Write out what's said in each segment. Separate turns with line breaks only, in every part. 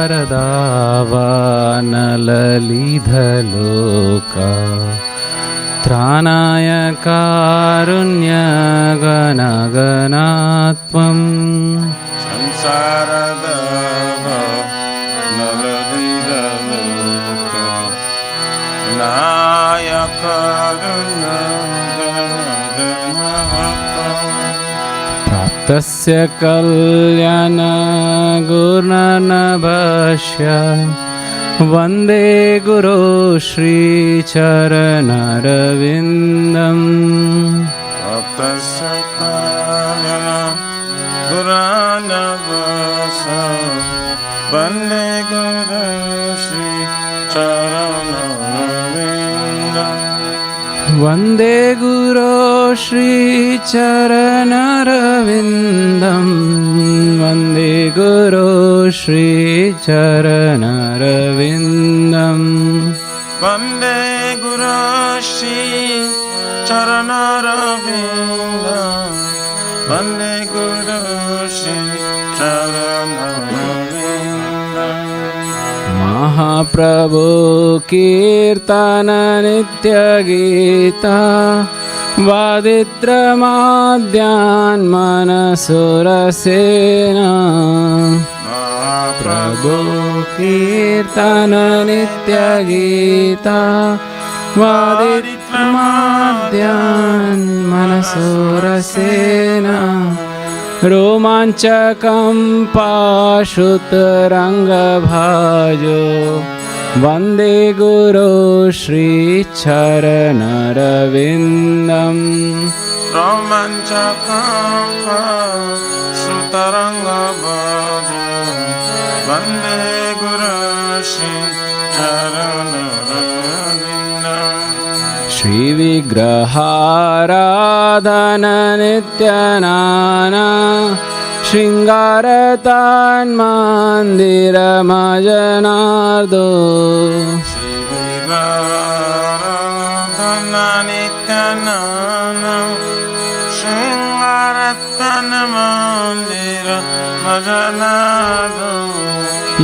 शारदावानललिधलोका त्राणाय कारुण्यगणगणात्वं
संसारदावानललिधलोका त्राणाय
तस्य कल्याण गुरुर्नभस्य वन्दे गुरो श्रीचरणरविन्दम्
तस्य कल्याण गुरुर्नभस्य वन्दे गुरो श्रीचरणरविन्दम्
वन्दे गुरो श्रीचरणरविन्दं वन्दे गुरो श्रीचरणरविन्दं
वन्दे गुरो श्रीचरणरविन्दं वन्दे गुरो श्रीचरणरविन्दं
महाप्रभो कीर्तन नित्यगीता वादित्रमाद्यान् मनसुरसेना महाप्रभो कीर्तन नित्यगीता वादित्रमाद्यान् मनसुरसेना रोमाञ्चकं पाशुतरङ्गभाजो वन्दे गुरो श्रीचरणरविन्दम्
रोमाञ्चकं पाशुतरङ्गभाजो वन्दे गुरो श्रीचरणरविन्दम्
श्रीविग्रहाराधन नित्यनाना शृङ्गारतान्मन्दिरमजनार्दो
श्रीविग्रहाराधन नित्यनाना शृङ्गारतान्मन्दिरमजनार्दो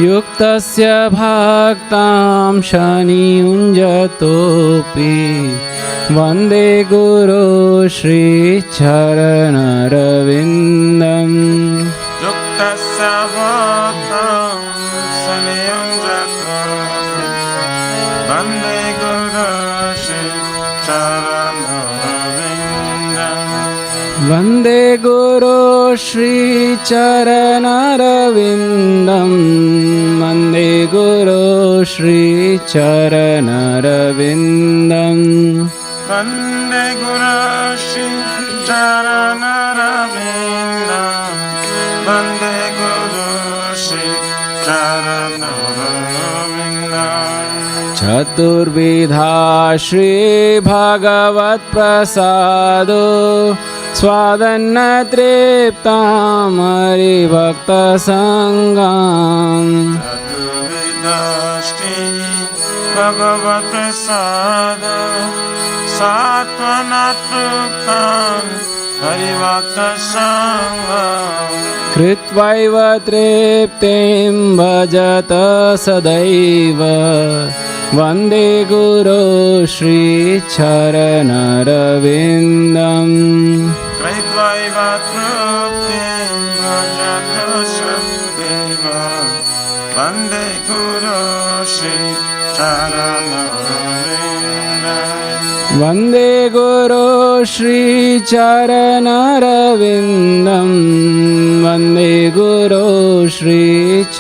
युक्तस्य भक्तां शनियुञ्जतोऽपि वन्दे गुरो श्रीचरणरविन्दम्
युक्तस्य भक्तां शनियुञ्जतोऽपि वन्दे गुरो श्रीचरणरविन्दम्
वन्दे गुरो श्रीचरणरविन्दं वन्दे गुरो श्रीचरणरविन्दम्
वन्दे गुरो श्रीचरणरविन्दम् वन्दे गुरो श्रीचरणरविन्दम्
चतुर्विधा श्रीभगवत्प्रसादो स्वादन्नतृप्तां हरिभक्तसङ्गाम्
चतुर्विधा श्रीभगवत्प्रसाद सात्वनतृप्तां हरिभक्तसङ्गाम्
कृत्वैव तृप्तिं भजत सदैव वन्दे गुरो श्रीचरणरविन्दम्
कृत्वैव तृप्तिं भजत सदैव वन्दे गुरो श्रीचरणरविन्दम्
वन्दे गुरो श्रीचरणरविन्दं वन्दे गुरो श्रीचरणरविन्दम्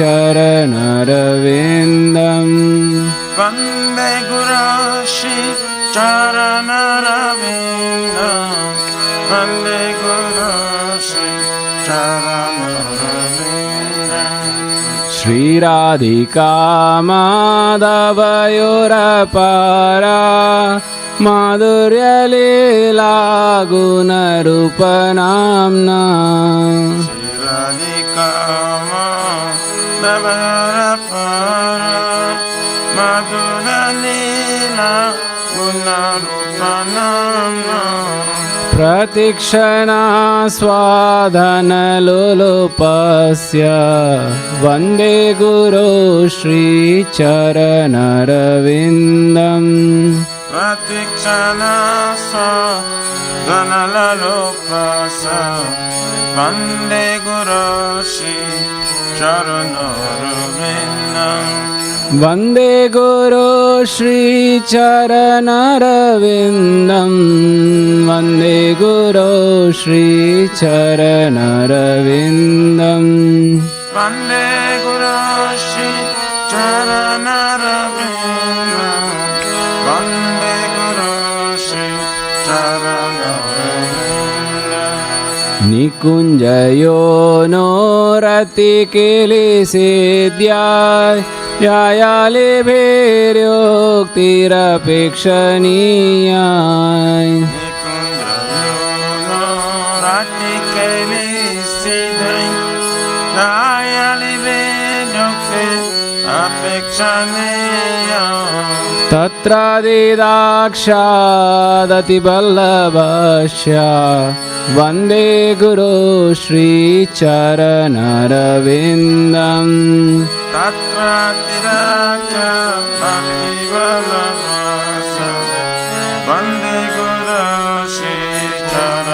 वन्दे गुरो श्रीचरणरविन्दम् वन्दे गुरो श्रीचरणरविन्दम्
श्रीराधिका माधवयोरपारा माधुर्यलीला गुणरूपनाम्ना
श्रीराधिका माधवयोरपारा माधुर्यलीला गुणरूपनाम्ना
प्रतीक्षणा स्वाधनलोलुपस्य वन्दे गुरो श्रीचरणरविन्दम्
प्रतीक्षणा स्वाधनलोलुपस्य वन्दे गुरो श्रीचरणरविन्दम्
वन्दे गुरो श्रीचरणरविन्दम् वन्दे गुरो श्रीचरणरविन्दम्
वन्दे गुरो श्रीचरणरविन्दम् वन्दे गुरो श्रीचरणरविन्दम्
निकुञ्जयो नो रतिकेलिसेद्याय यायालिभिर्योक्तिरपेक्षणीयाय तत्रादिदाक्षादतिवल्लभस्य वन्दे गुरो श्रीचरणरविन्दम्
वन्दे गुरो श्रीचरणरविन्दम्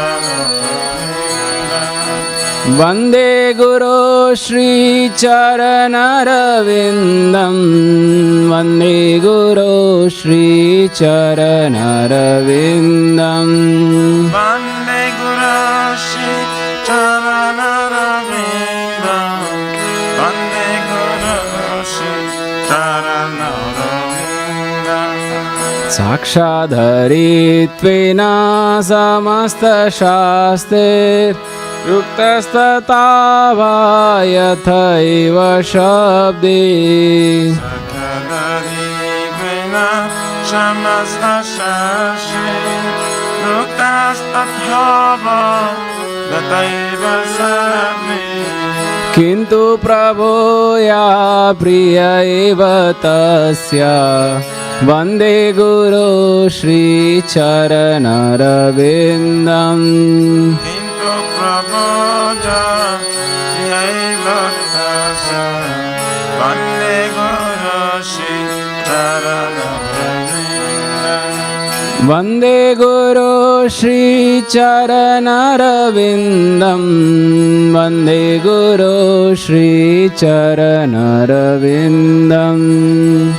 वन्दे गुरो श्रीचरणरविन्दम् वन्दे गुरो श्रीचरणरविन्दम्
वन्दे गुरो श्रीचरणरविन्दम् वन्दे गुरो श्रीचरणरविन्दम्
साक्षादरित्वेन समस्तशास्त्रैरुक्तस्तथा वा यथैव शब्दे
साक्षादरित्वेन समस्तशास्त्रैरुक्तस्तथा वा यथैव शब्दे
किन्तु प्रभो या प्रिय एव तस्य वन्दे गुरो श्रीचरणरविन्दम्
किन्तु प्रभो वन्दे गुरो श्रीचरणरविन्दम्
वन्दे गुरो श्रीचरणरविन्दम् वन्दे गुरो श्रीचरणरविन्दम्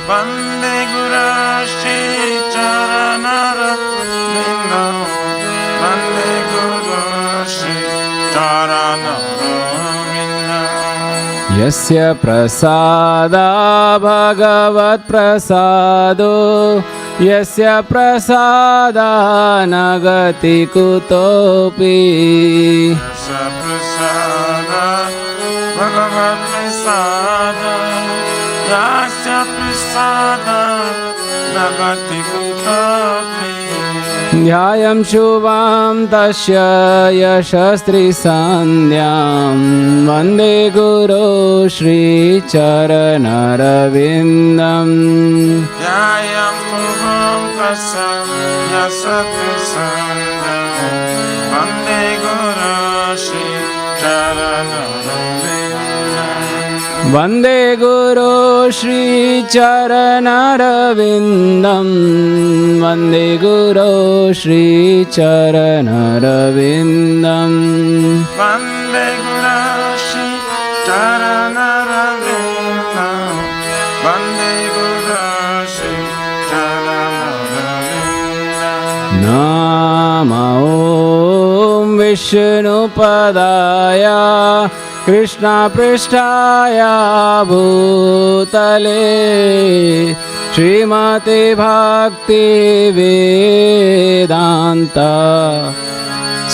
वन्दे गुरो श्रीचरणरविन्दम् वन्दे गुरो श्रीचरणरविन्दम्
यस्य प्रसादा भगवत्प्रसादो यस्य प्रसादा न गति कुतोऽपि
प्रसाद भगवत्प्रसाद यस्य प्रसाद न गति कुतोऽपि
ध्यायं शुभां तस्य यशस्त्रिसन्ध्यां वन्दे गुरो श्रीचरणरविन्दम्
ध्यायं शुभं तस्य यशस्त्रिसन्ध्यां वन्दे गुरो श्रीचरणरविन्दम्
वन्दे गुरो श्रीचरणरविन्दम् वन्दे गुरो श्रीचरणरविन्दम्
वन्दे गुरो श्रीचरणरविन्दम् वन्दे गुरो श्रीचरणरविन्दम्
नमो ॐ विष्णुपदाय कृष्णपृष्ठाय भूतले श्रीमते भक्तिवेदान्त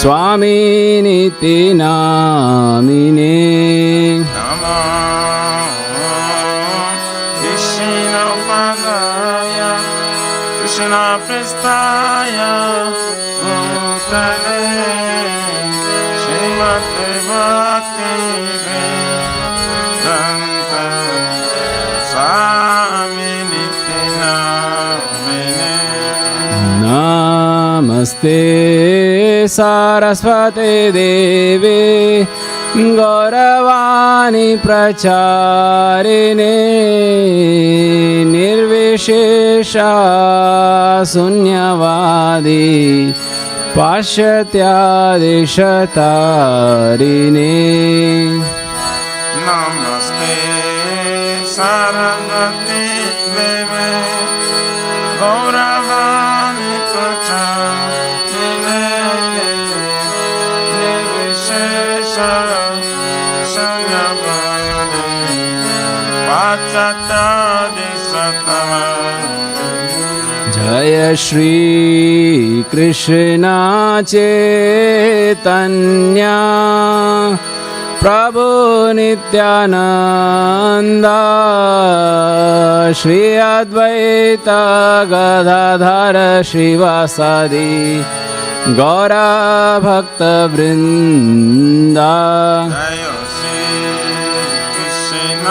स्वामिनिति नामिने
नमो विष्णुपदाय कृष्णपृष्ठाय भूतले श्रीमते भक्तिवेदान्त स्वामिनिति नामिने
नमस्ते सरस्वती देवी गौरवाणी प्रचारिणे निर्विशेषा शून्यवादी पाश्चात्यादिशतारिणे
नमस्ते सरस्वती देवे गौरवाणी प्रचारिणे निर्विशेष शून्यवादी पाश्चात्यादिशतारिणे
जय श्री कृष्ण चैतन्य प्रभु नित्यानंद श्री अद्वैत गदाधर श्रीवासादि गौरा भक्त वृंदा
जय श्री कृष्ण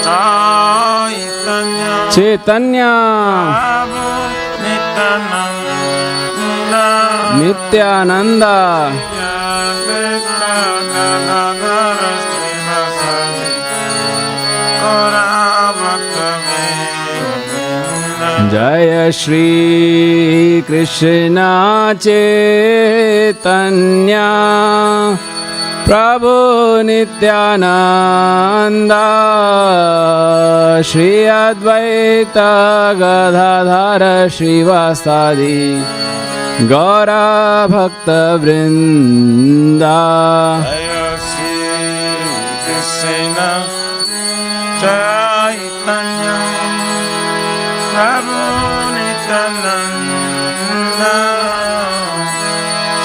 चैतन्य
चैतन्य
प्रभु नित्यानंद
नित्यानंद जय श्री कृष्ण चैतन्य प्रभु नित्यानंद श्री अद्वैत गदाधर श्रीवासादि गौरा भक्त वृंदा
जय श्री कृष्ण चैतन्य प्रभु नित्यानंद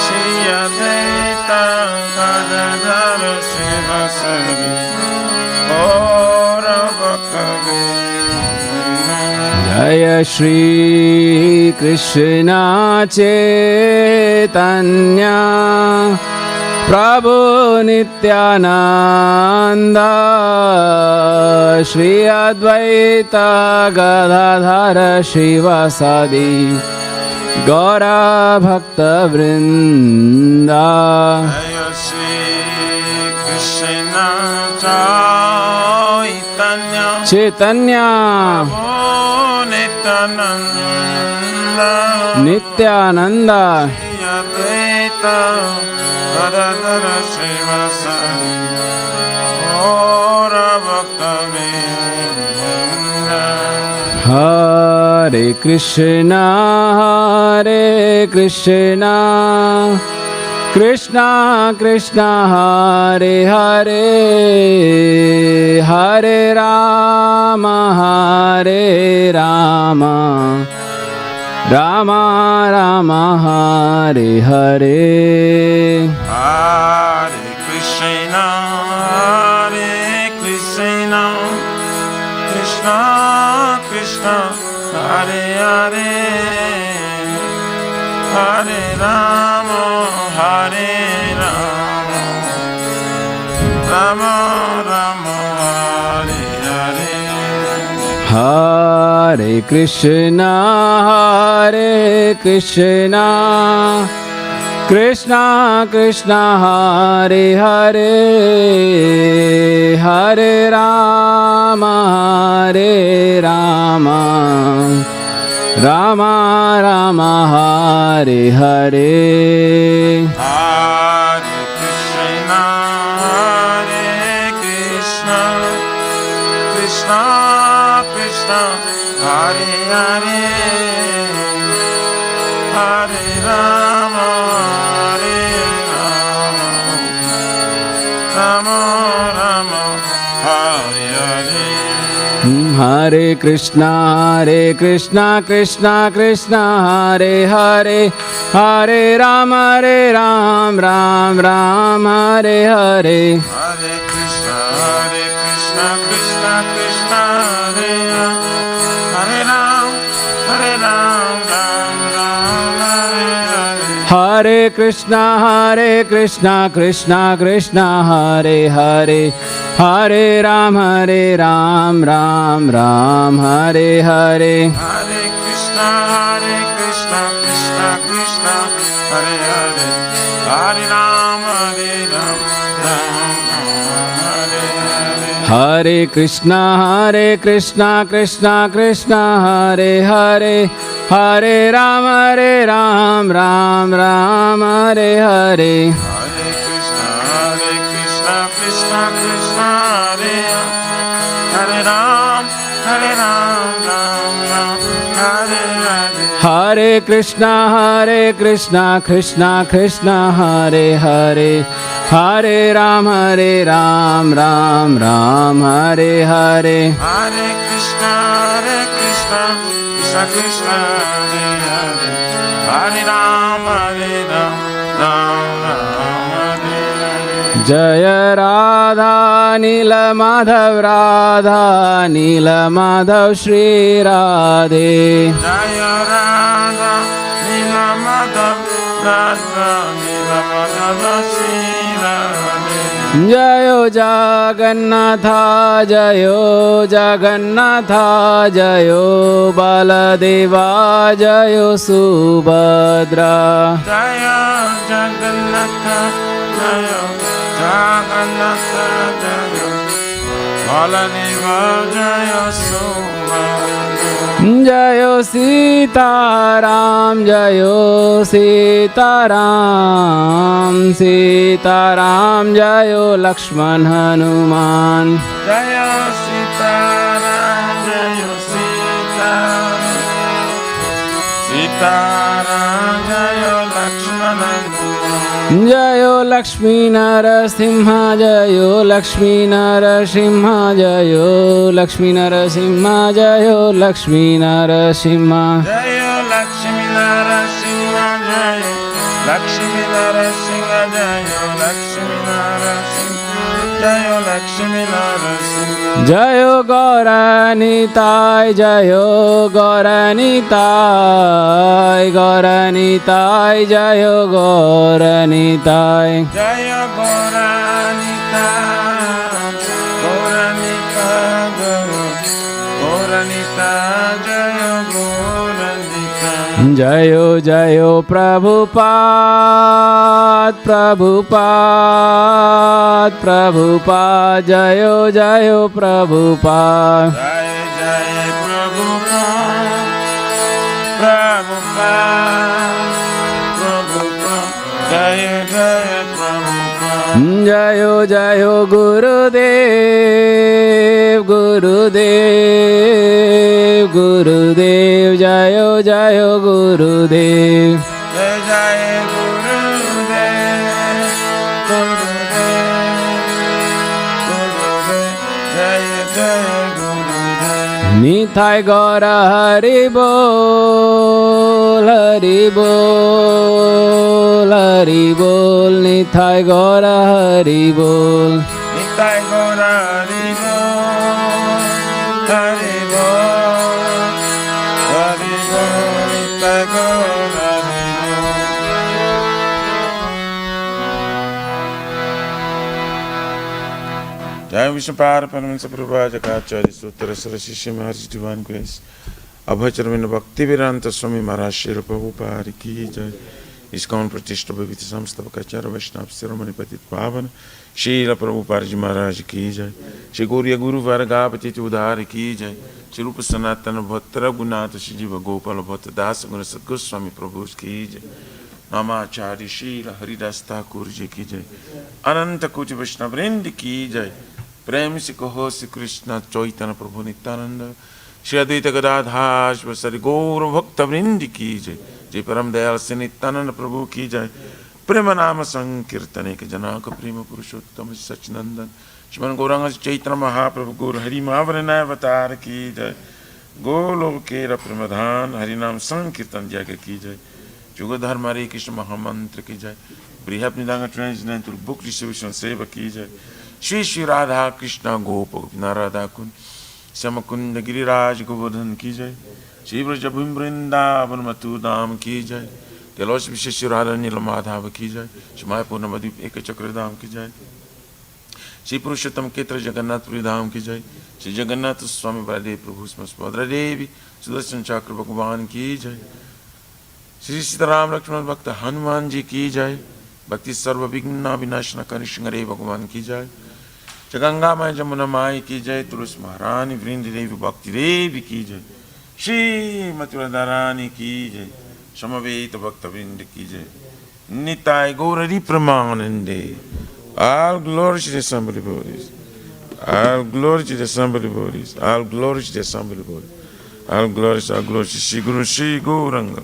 श्री अद्वैत गदाधर श्रीवासादि गौरा भक्त
जय श्री कृष्ण चैतन्य प्रभु नित्यानंद श्री अद्वैत गदाधर श्रीवासादि गौरा भक्त वृंदा
जय श्री कृष्ण चैतन्य
चैतन्य
नित्यानंद
नित्यानंद
अद्वैत गदाधर श्रीवासादि गौरा भक्त वृंदा
हरे Krishna Krishna Krishna Hare Hare Hare Ram Ram Ram Hare Hare
Hare Krishna Krishna Krishna Hare Hare Hare Ram Ram Ram Hare Hare
Hare Krishna Krishna Krishna Hare Hare Hare Ram Ram Ram Hare Hare
Hare Krishna Krishna Krishna Hare Hare Hare Ram Ram Ram Hare Hare
Hare Krishna Krishna Krishna Hare Hare Hare Ram Ram Ram Hare Hare
Hare Krishna Krishna Krishna Hare Hare Ram Ram Ram Hare Hare
Hare Krishna Krishna Krishna Hare Hare Hare Ram Ram Ram Hare Hare
Hare Krishna Krishna, Hare Krishna, Krishna Krishna, Hare Hare, Hare Ram, Hare Ram, Ram Ram, Hare Hare.
Hare Krishna, Krishna Krishna, Hare Hare, Hare Ram, Ram Ram, Hare Hare.
Hare Krishna, Krishna Krishna, Hare Hare, Hare Ram, Ram Ram, Hare Hare.
Hare Krishna, Krishna Krishna, Hare Hare, Hare Ram, Ram Ram, Hare Hare.
Hare Krishna, Krishna Krishna, Hare Hare, Hare Ram, Ram Ram, Hare Hare.
Jaya Radha Nila Madhav, Radha Nila Madhav, Shri Radhe.
Jaya Radha Nila Madhav, Radha Nila Madhav, Shri Radhe.
Jayo Jagannatha, Jayo Jagannatha, Jayo Baladeva, Jayo Subhadra.
Jaya Jagannatha, Jaya Jagannatha, Jaya Baladeva, Jaya Subhadra.
Jayo Sitaram, Jayo Sitaram, Sitaram, Jayo Lakshman Hanuman.
Jaya Sitaram, Jaya Sitaram, Sitaram, Jaya Lakshmana.
Jayo Lakshmi Narasimha, Jayo Lakshmi Narasimha, Jayo Lakshmi Narasimha, Jayo Lakshmi Narasimha.
Jaya Lakshmi Narasimha, Jaya Lakshmi Narasimha, Jaya Lakshmi Narasimha, Jaya Lakshmi Narasimha.
Jayo Gauranitai, Jayo Gauranitai, Gauranitai, Jayo Gauranitai.
Jaya Gauranita, Gauranita, Gauranita, Jaya Gauranita.
Jayo Jayo Prabhupada, Prabhupada, Prabhupada, Jayo Jayo Prabhupada.
Jai Jai Prabhupada, Prabhupada, Prabhupada, Jai Jai Prabhupada.
Jayo Jayo Gurudev, Gurudev, Gurudev, Jayo Jayo Gurudev.
Jai Jai Gurudev, Gurudev, Gurudev, Jai Jai Gurudev.
Nitai Gaura Hari Bol, Hari Bol, Hari Bol, Nitai Gaura Hari Bol.
Nitai Gaura Hari Bol, Hari Bol, Hari Bol, Nitai Gaura Hari Bol. Jai Vishnupada Paramahansa Prabhupada Jakacharya Sutra Saraswati Shri Maharaj Divine Grace Abhacharvina Bhakti Vedanta Swami Maharaj Shri Prabhupada Ki Jai ISKCON Pratishta Bhavita Samstavakacharya Vaishnava Siromani Patit Pavana Shri Prabhupada Ji Maharaj Ki Jai Shri Gauriya Guru Varga Patiti Udhara Ki Jai Shri Rupa Sanatana Bhatta Raghunatha Shri Jiva Gopala Bhatta Dasa Guna Sat Goswami Prabhu Ki Jai Namacharya Shri Haridas Thakur Ji Ki Jai Ananta Koti Vaishnava Vrind Ki Jai प्रेम से कहो श्री कृष्ण चैतन्य प्रभु नित्यानंद श्री अद्वैत गदाधर श्री गौर भक्त वृंद की जय जय परम दयाल से नित्यानंद प्रभु की जय प्रेम नाम संकीर्तन के जनक प्रेम पुरुषोत्तम सच्चिनंदन श्रीमन गौरांग चैतन्य महाप्रभु गौर हरि महावरण अवतार की जय गोलोक के प्रमधान हरिनाम संकीर्तन जय की जय जुग धर्म हरे कृष्ण महामंत्र की जय बृहत् निदान ट्रांसलेटर बुक डिस्ट्रीब्यूशन सेवा की जय श्री श्री राधा कृष्ण गोप राधा कुंड श्याम कुंड गिरिराज गोवर्धन की जय श्री ब्रज वृंदावन मथुरा धाम की जय कैलाश विशेष राधा नील माधव की जय श्री मायापुर नवद्वीप एक चक्र धाम की जय श्री पुरुषोत्तम क्षेत्र जगन्नाथपुरी धाम की जय, श्री जगन्नाथ स्वामी बलदेव प्रभु सुभद्रा देवी सुदर्शन चक्र भगवान की जय, श्री सीताराम लक्ष्मण भक्त हनुमान जी की जय, भक्ति सर्व विघ्न विनाशन करिष्ण भगवान की जय, गंगा माई जमुना माई की जय, तुलसी महारानी वृंद देवी भक्ति देवी की जय, श्री मथुरा रानी की जय, समवेत भक्त वृंद की जय, Nitai Gauri प्रमानंदे. All glory to the assembly bodies. All glory to the assembly bodies. All glory to the assembly bodies. All glory to Shri Guru Shri Gauranga.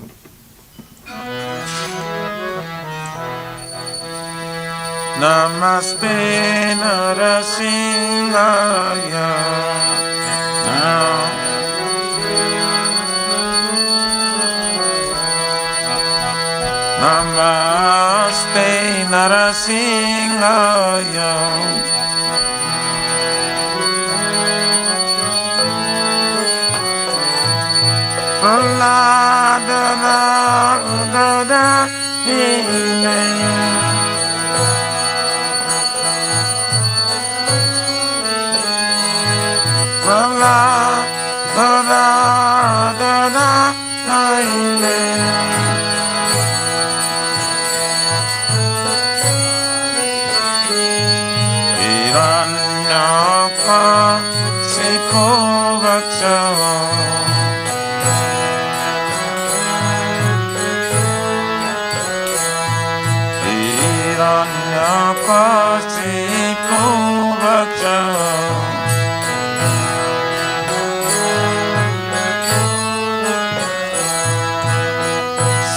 Namaste Narasimhaya. Namaste Narasimhaya. Prahlada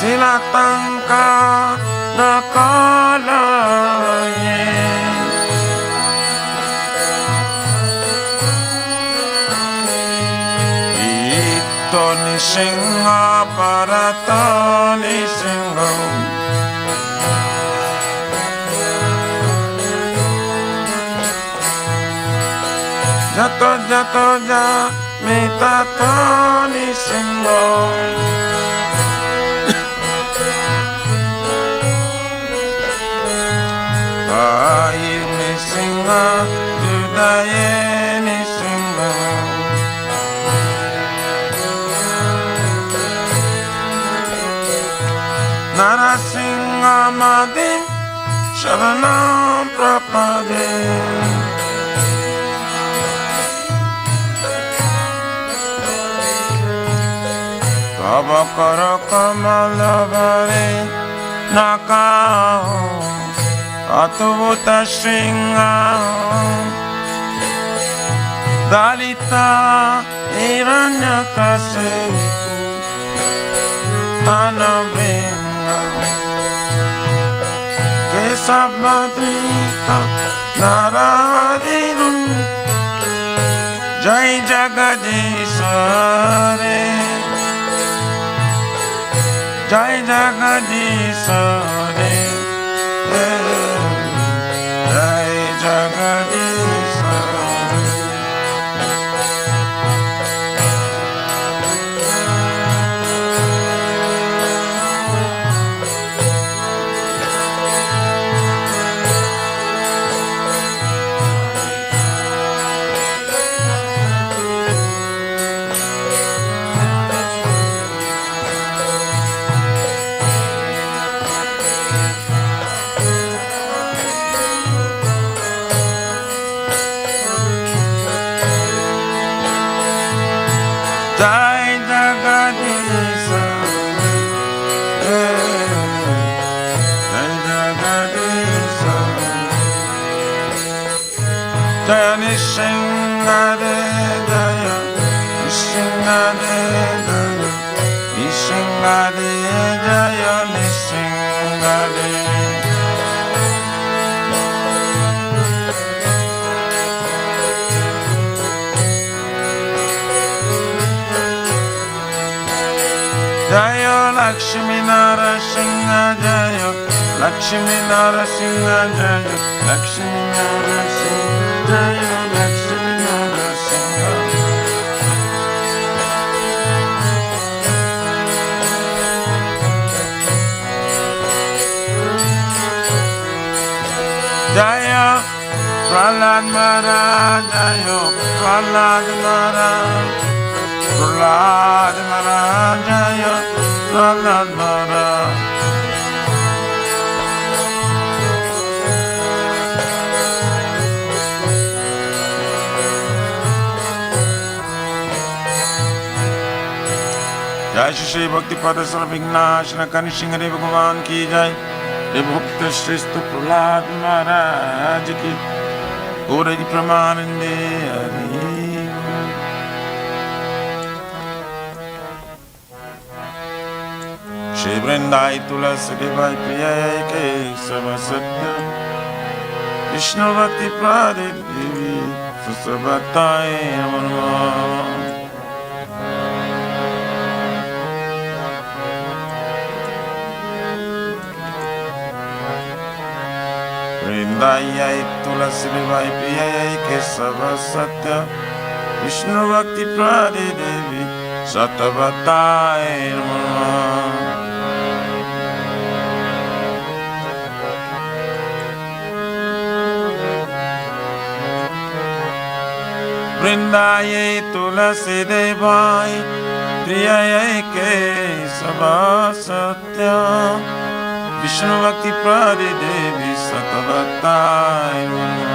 Silatanka nakalaye Ito nisingha parata nisingha Jato jato ja mitato nisingha Ayir nisingha, Judaye nisingha Narasingha madim, Sharanam prapade Tava kara kamalavare nakao Atuvata Shringa Dalita Hiranyakasipu Anabhinga Kesabhadrika Naradiru Jai Jagadishare Jai Jagadishare Jai Jagadisha Jai Jagadisha Jai Jagadisha Jaya Nishingade Jaya Nishingade Jaya Nishingade Jaya Nishingade Jaya Lakshmi Narasingha Jaya Lakshmi Narasingha Jaya Lakshmi Narasingha Jaya Lakshmi Narasingha Jaya Prahlada Prahlad Maharaj Jayo, Prahlad Maharaj, Prahlad Maharaj Jayo, Prahlad Maharaj. जय श्री भक्ति पद सर्वविघ्नाशन कनि सिंह रे भगवान की जय। रे भक्त श्रेष्ठ प्रहलाद महाराज की और प्रमानंदे हरि। श्री वृंदाई तुलसी देवाय प्रिय के सब सत्य विष्णु भक्ति प्रादे देवी सुसबताए नमः। वृंदाई तुलसी देवाय प्रिय के सब सत्य विष्णु भक्ति प्रादे देवी सतबताए नमः। वृंदाई तुलसी देवाय प्रिय के सब सत्य विष्णु भक्ति प्रादे देवी सतबताए नमः।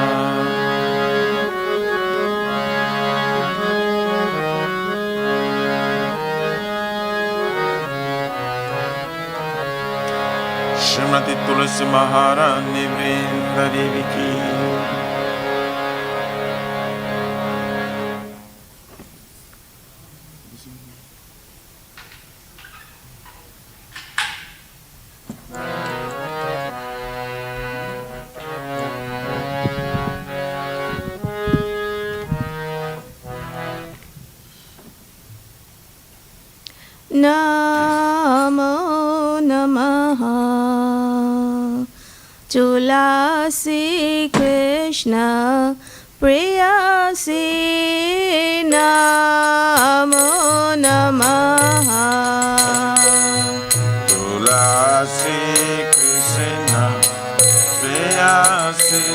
श्रीमती तुलसी महारानी वृंद देवी की।
नमो नमः तुलसी कृष्ण प्रेयसी नमो नमः
तुलसी कृष्ण प्रेयसी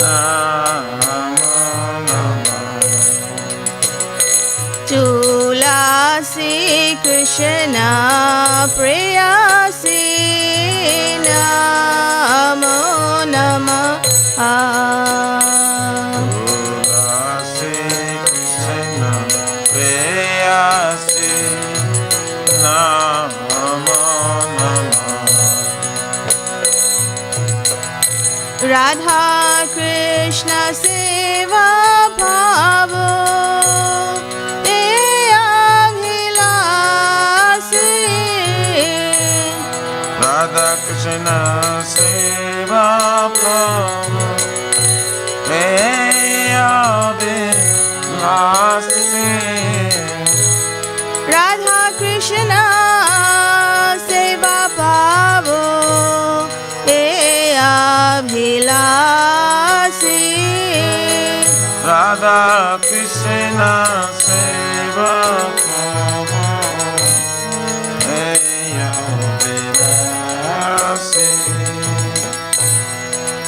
नमो नमः।
तुलसी कृष्ण प्रेयसी नमो नमः।
तुलसी कृष्ण प्रेयसी नमो नमः।
राधा कृष्ण सेवा भाव
राधा कृष्ण सेवा भाव हे अभिलाषी।
राधा कृष्ण सेवा भाव हे अभिलाषी।
राधा कृष्ण सेवा भाव हे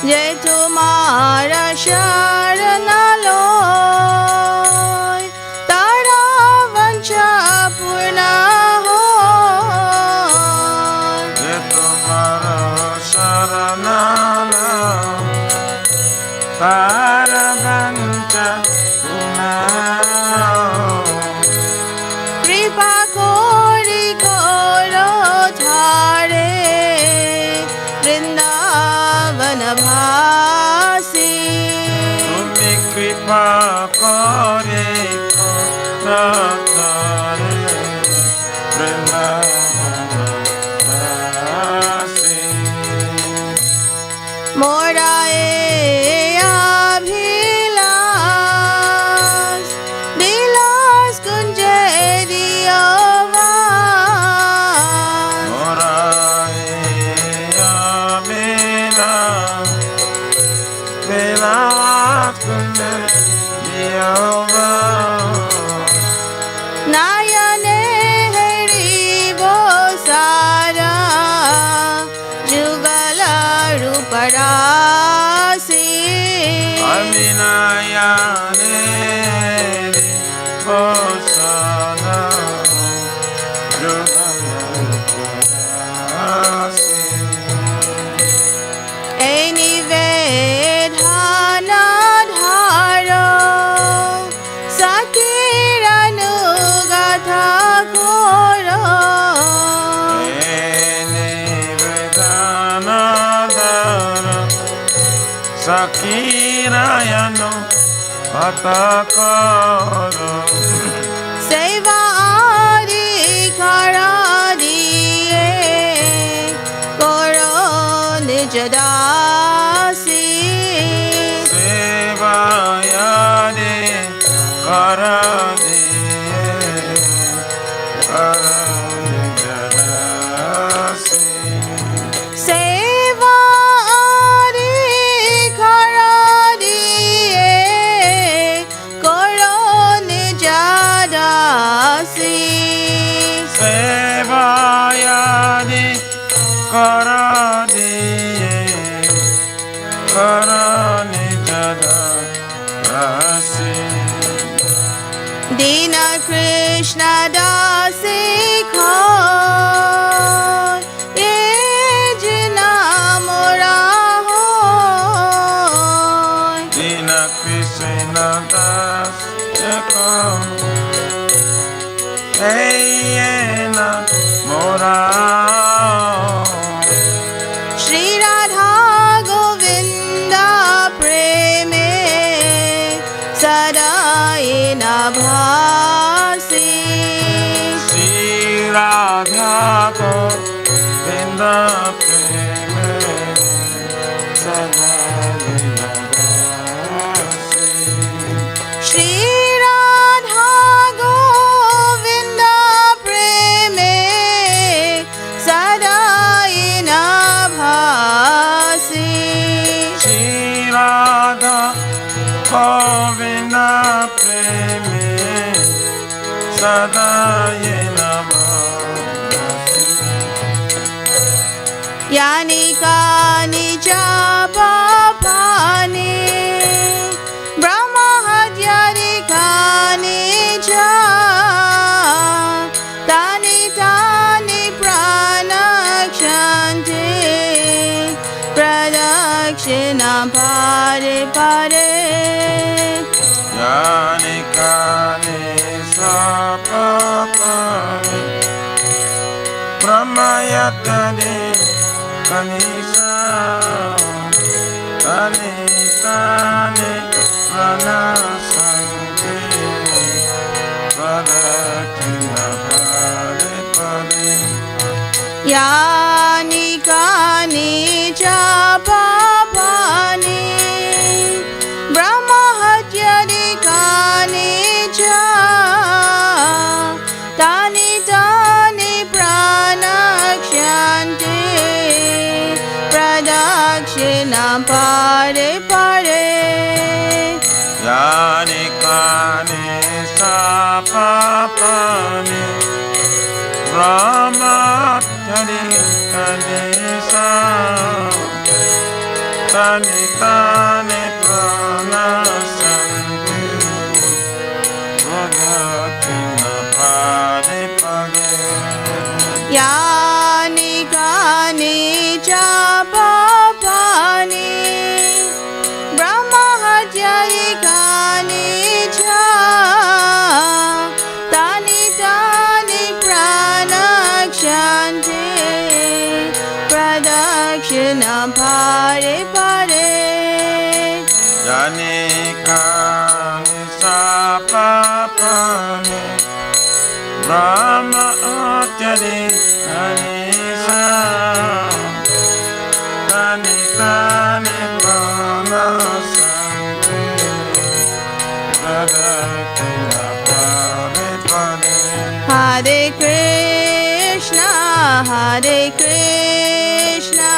जय तुम्हारा शरण लो तारा वंशा पूर्ण हो।
जय तुम्हारा शरण लो तारा वंशा पूर्ण हो।
कृपा कोरि करो थारे वृंदावन भासी।
तुम्हें कृपा करे करे वृंदावनवासी।
मोरा अभिलाष विलास कुंजे दियोवास।
मोरा विलास कुंजे दियोवास।
नयने Hari
Sakirayano Patakoro
Seva Adi Karadiye Koro Nijadasi
Seva Yade Karadiye Karanijadasi
Seva Adi Karadiye Koro Nijadasi
Seva Yade Karadiye Karanijadasi
Dina Krishna Dasi Kho Ye Jina Mora Hoy
Dina Krishna Das Eko Eyena Mora
Shri Radha Govinda Preme Sadayena Bhasi
Shri Radha Govinda Preme Sadayena Bhasi
Shri Radha Govinda Preme Sadayena Bhasi
Shri Radha Govinda Preme Sadayena Bhasi
Yani Kani Japapani Brahma Hadyani Kani Ja Tani Tani Pranakshanti Pradakshinam Pare Pare
Yani Kani Sapapani Brahmayatani Kanisa Tani Tani Pranasanti Pradakina Pare Pare
Yani Kani Japapani Brahma Hadyani Kani Ja Tani Tani Pranakshanti Pradakshinam Pare Pare
Yani Kani Sapapani Brahmatani Kanisa Tani Tani Pranasanti Pradatina Pare Pare
Yani Kani Japapani Brahma Hadyani Kani Ja Tani Tani Pranakshanti Pradakshinam Pare Pare
Yani Kani Sapapani Brahmatani Kanisa Tani Tani Pranasanti Pradatina Pare Pare
Hare Krishna Hare Krishna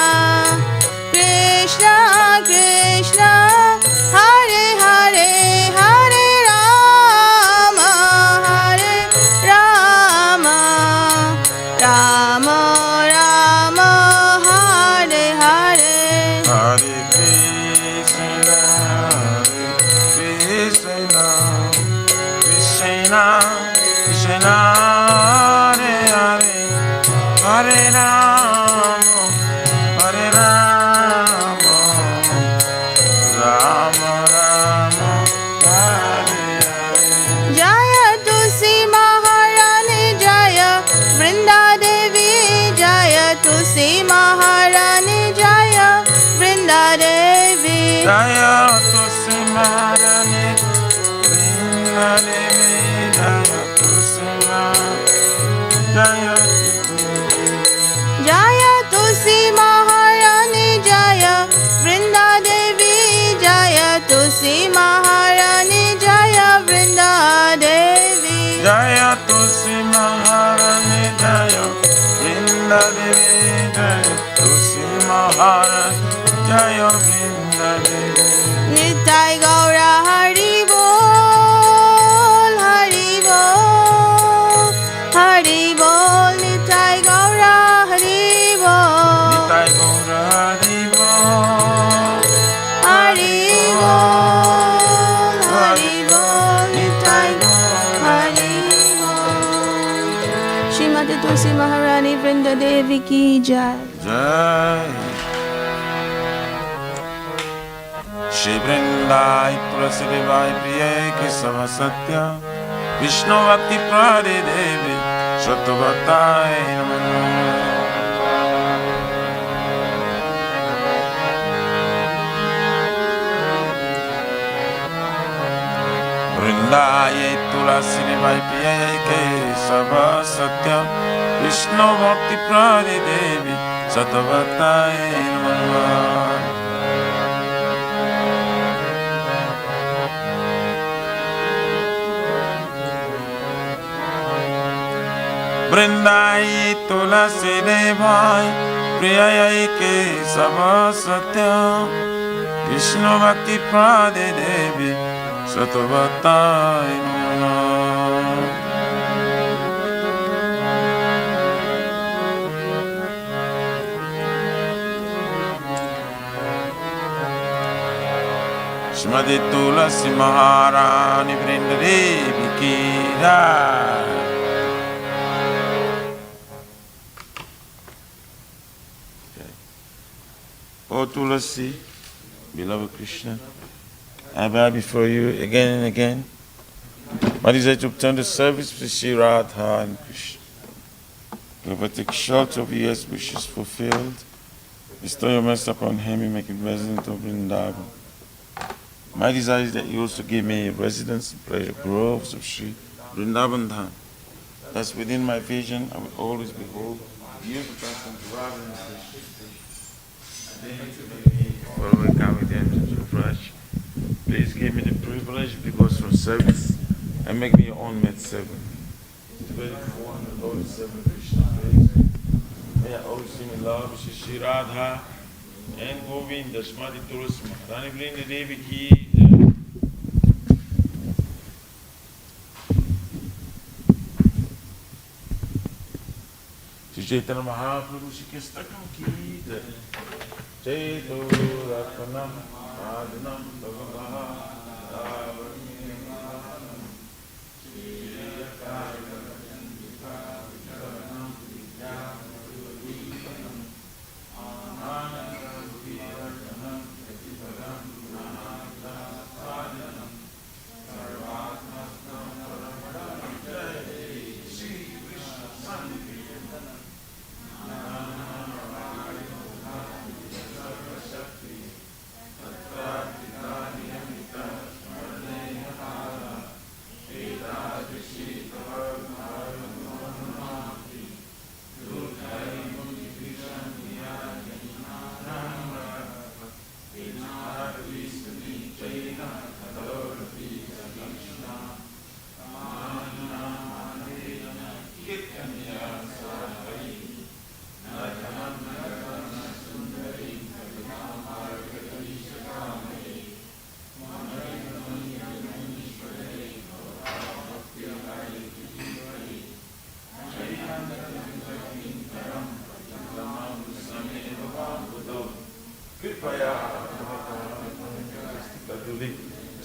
Krishna Krishna Hare Hare Hare Rama Hare Rama Rama Rama Hare Hare
Hare Krishna Krishna Krishna Krishna Hare Hare Hare Rama, Hare Rama, Rama Rama, Hare Hare.
Jaya Tulsi Maharani Jaya, Vrinda Devi Jaya, Tulsi Maharani Jaya, Vrinda Devi.
Jaya Tulsi Maharani, Vrinda Devi, Jaya Tulsi Maharani, Jaya.
Jaya Tulsi Maharani Jaya, Vrinda Devi Jaya, Tulsi Maharani Jaya, Vrinda Devi.
Jaya Tulsi Maharani Jaya, Vrinda Devi Jaya, Tulsi Maharani Jaya, Vrinda Devi.
Nitai Gaura Hari Bol, Hari Bol, Hari Bol, Nitai Gaura Hari Bol,
Nitai Gaura Hari Bol,
Hari Bol, Hari Bol, Nitai Gaura Hari Bol. Shrimati Tulsi Maharani Vrinda Devi ki jai.
Jai Shri Vrindai Tulsi Devai Priye Kesava Satya Vishnu Bhakti Prade Devi Shatavatai Namah. Vrindaye Tulasi Devai Priye Kesava Satya Vishnu Bhakti Prade Devi Shatavatai Namah. Vrindai Tulasi Devai Priyai Kesava Satya Vishnu Bhakti Prade Devi Satavatai Namah. Shrimati Tulasi Maharani Vrinda Devi ki jai. O Tulasi, beloved Krishna, I bow before you again and again. My desire to obtain the service for Sri Radha and Krishna. Give take short of years wishes fulfilled. Bestow your mercy upon him and make him resident of Vrindavan. My desire is that you also give me residence in pleasure groves of Sri Vrindavan Dham. Thus within my vision I will always behold you to transform to Radha and Krishna. Following Kavitya Fresh, please give me the privilege of devotional service and make me your own maid servant. To be informed of Lord servant Krishna, please. May I always sing in love with Shri Radha and Govinda Shrimati Tulsi Maharani Vrinda Devi ki jai. Shri Chaitanya Mahaprabhu Shri Krishna ki jai. Chaito Ratanam Madhanam Bhagavaha Avaninam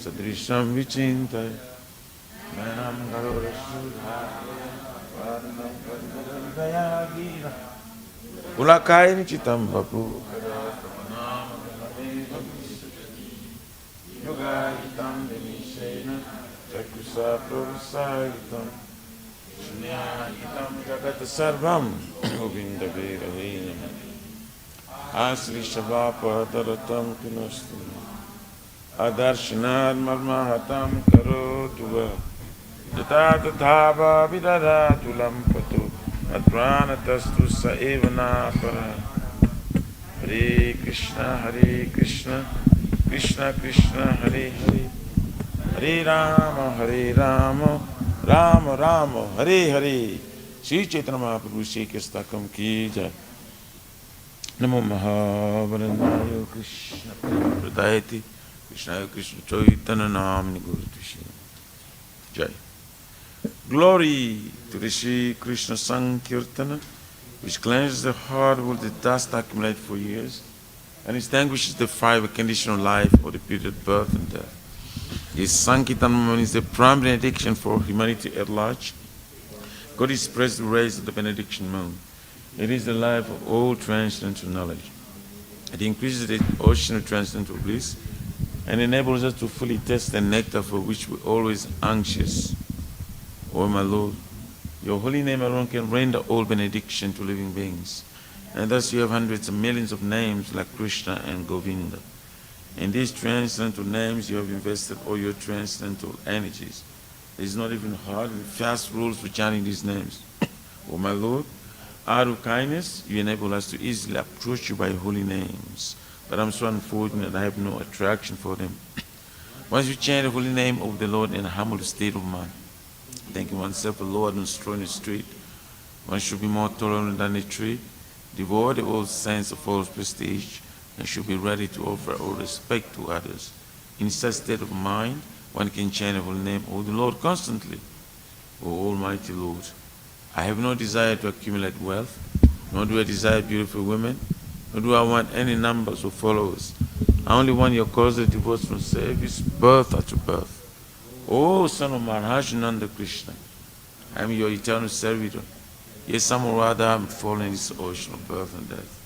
Sadrisham Vichinta Manam Garuda Sudha Varnam Gandhayagina Ulakayin chitam bapu. Yogayitam denishena. Chakusa provisayitam. Shnyayitam jagat sarvam. Govinda viravinam. Asri shabapa daratam kinastu. Adarshnar marmahatam karotuva. Tata tatava vidadatu lampatu. Adpranatastu saevana para. Hare Krishna, Krishna Krishna, Hare Hare. Hare Rama, Rama Rama, Hare Hare. Sri Chaitanya Mahaprabhu Sri Kristakam Ki Jai. Namo Mahavaranayo Krishna Pradayati Krishna Krishna Chaitanya Namani Guru Krishna Jai. Glory to the Sri Krishna Sankirtana, which cleanses the heart with the dust accumulated for years, and extinguishes the fire of conditional life or the period of birth and death. His Sankirtana is the prime benediction for humanity at large. God is praised the rays of the benediction moon. It is the life of all transcendental knowledge. It increases the ocean of transcendental bliss and enables us to fully taste the nectar for which we're always anxious. O my Lord, your holy name alone can render all benediction to living beings. And thus you have hundreds of millions of names like Krishna and Govinda. In these transcendental names you have invested all your transcendental energies. It is not even hard and fast rules for chanting these names. O my Lord, out of kindness, you enable us to easily approach you by holy names. But I'm so unfortunate I have no attraction for them. Once you chant the holy name of the Lord in a humble state of mind, thinking oneself a Lord and strong in the street, one should be more tolerant than a tree, devoid of all sense of false prestige, and should be ready to offer all respect to others. In such state of mind, one can chant the holy name of the Lord constantly. O Almighty Lord, I have no desire to accumulate wealth, nor do I desire beautiful women, nor do I want any numbers of followers. I only want your causeless devotion from service, birth after birth. O son of Maharaj Nanda Krishna, I am your eternal servitor. Yes, some or other I am fallen in this ocean of birth and death.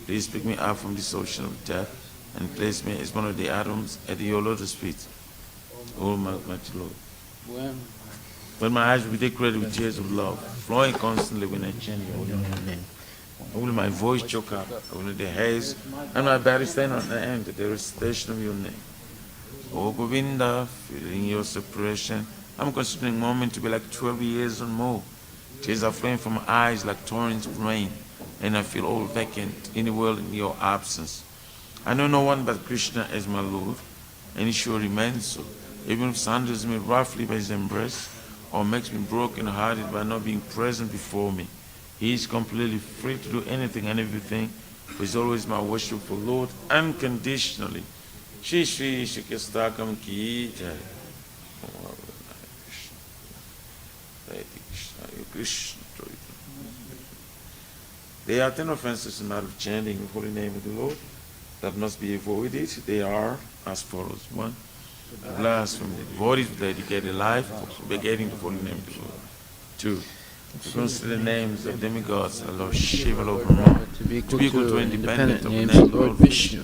Please pick me up from this ocean of death and place me as one of the atoms at your lotus feet. O Almighty Lord. When my eyes will be decorated with tears of love, flowing constantly when I chant your holy name, will my voice choke up, will the hairs and my body stand on the end at the recitation of your name. O Govinda, feeling your separation, I'm considering a moment to be like 12 years or more. Tears are flowing from my eyes like torrents of rain, and I feel all vacant in the world in your absence. I know no one but Krishna as my Lord, and he sure remains so, even if sandals me roughly by his embrace, or makes me broken-hearted by not being present before me. He is completely free to do anything and everything, for he is always my worshipful Lord, unconditionally. Shri Shri Shri Kristakam Ki Jai. Krishna. There are 10 offenses in the matter of chanting the holy name of the Lord that must be avoided. They are as follows. 1. Blasphemy. Devotees with dedicated life for begetting the holy name of the Lord. 2. To consider the names of demigods, the Lord Shiva, Lord Brahma, to be equal to independent of the name of the Lord Vishnu.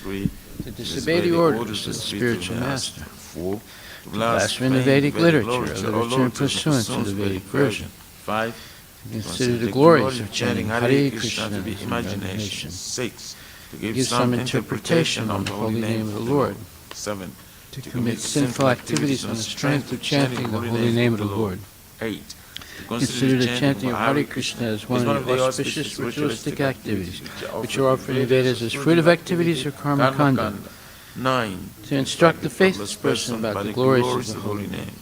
3.
To disobey the orders of the spiritual master.
4. To
blaspheme the Vedic literature, or literature in pursuance to the Vedic version.
5.
To consider the glories of chanting Hare Krishna to be imagination.
6. To
Give some interpretation on the holy name of the Lord.
7.
To commit sinful activities on the strength of chanting the holy name of the Lord.
8.
Consider the chanting of Hare Krishna as one of the auspicious ritualistic activities, which are offered in the Vedas as fruit of activities or karma conduct.
9.
To instruct the faithless person about the glories of the holy name.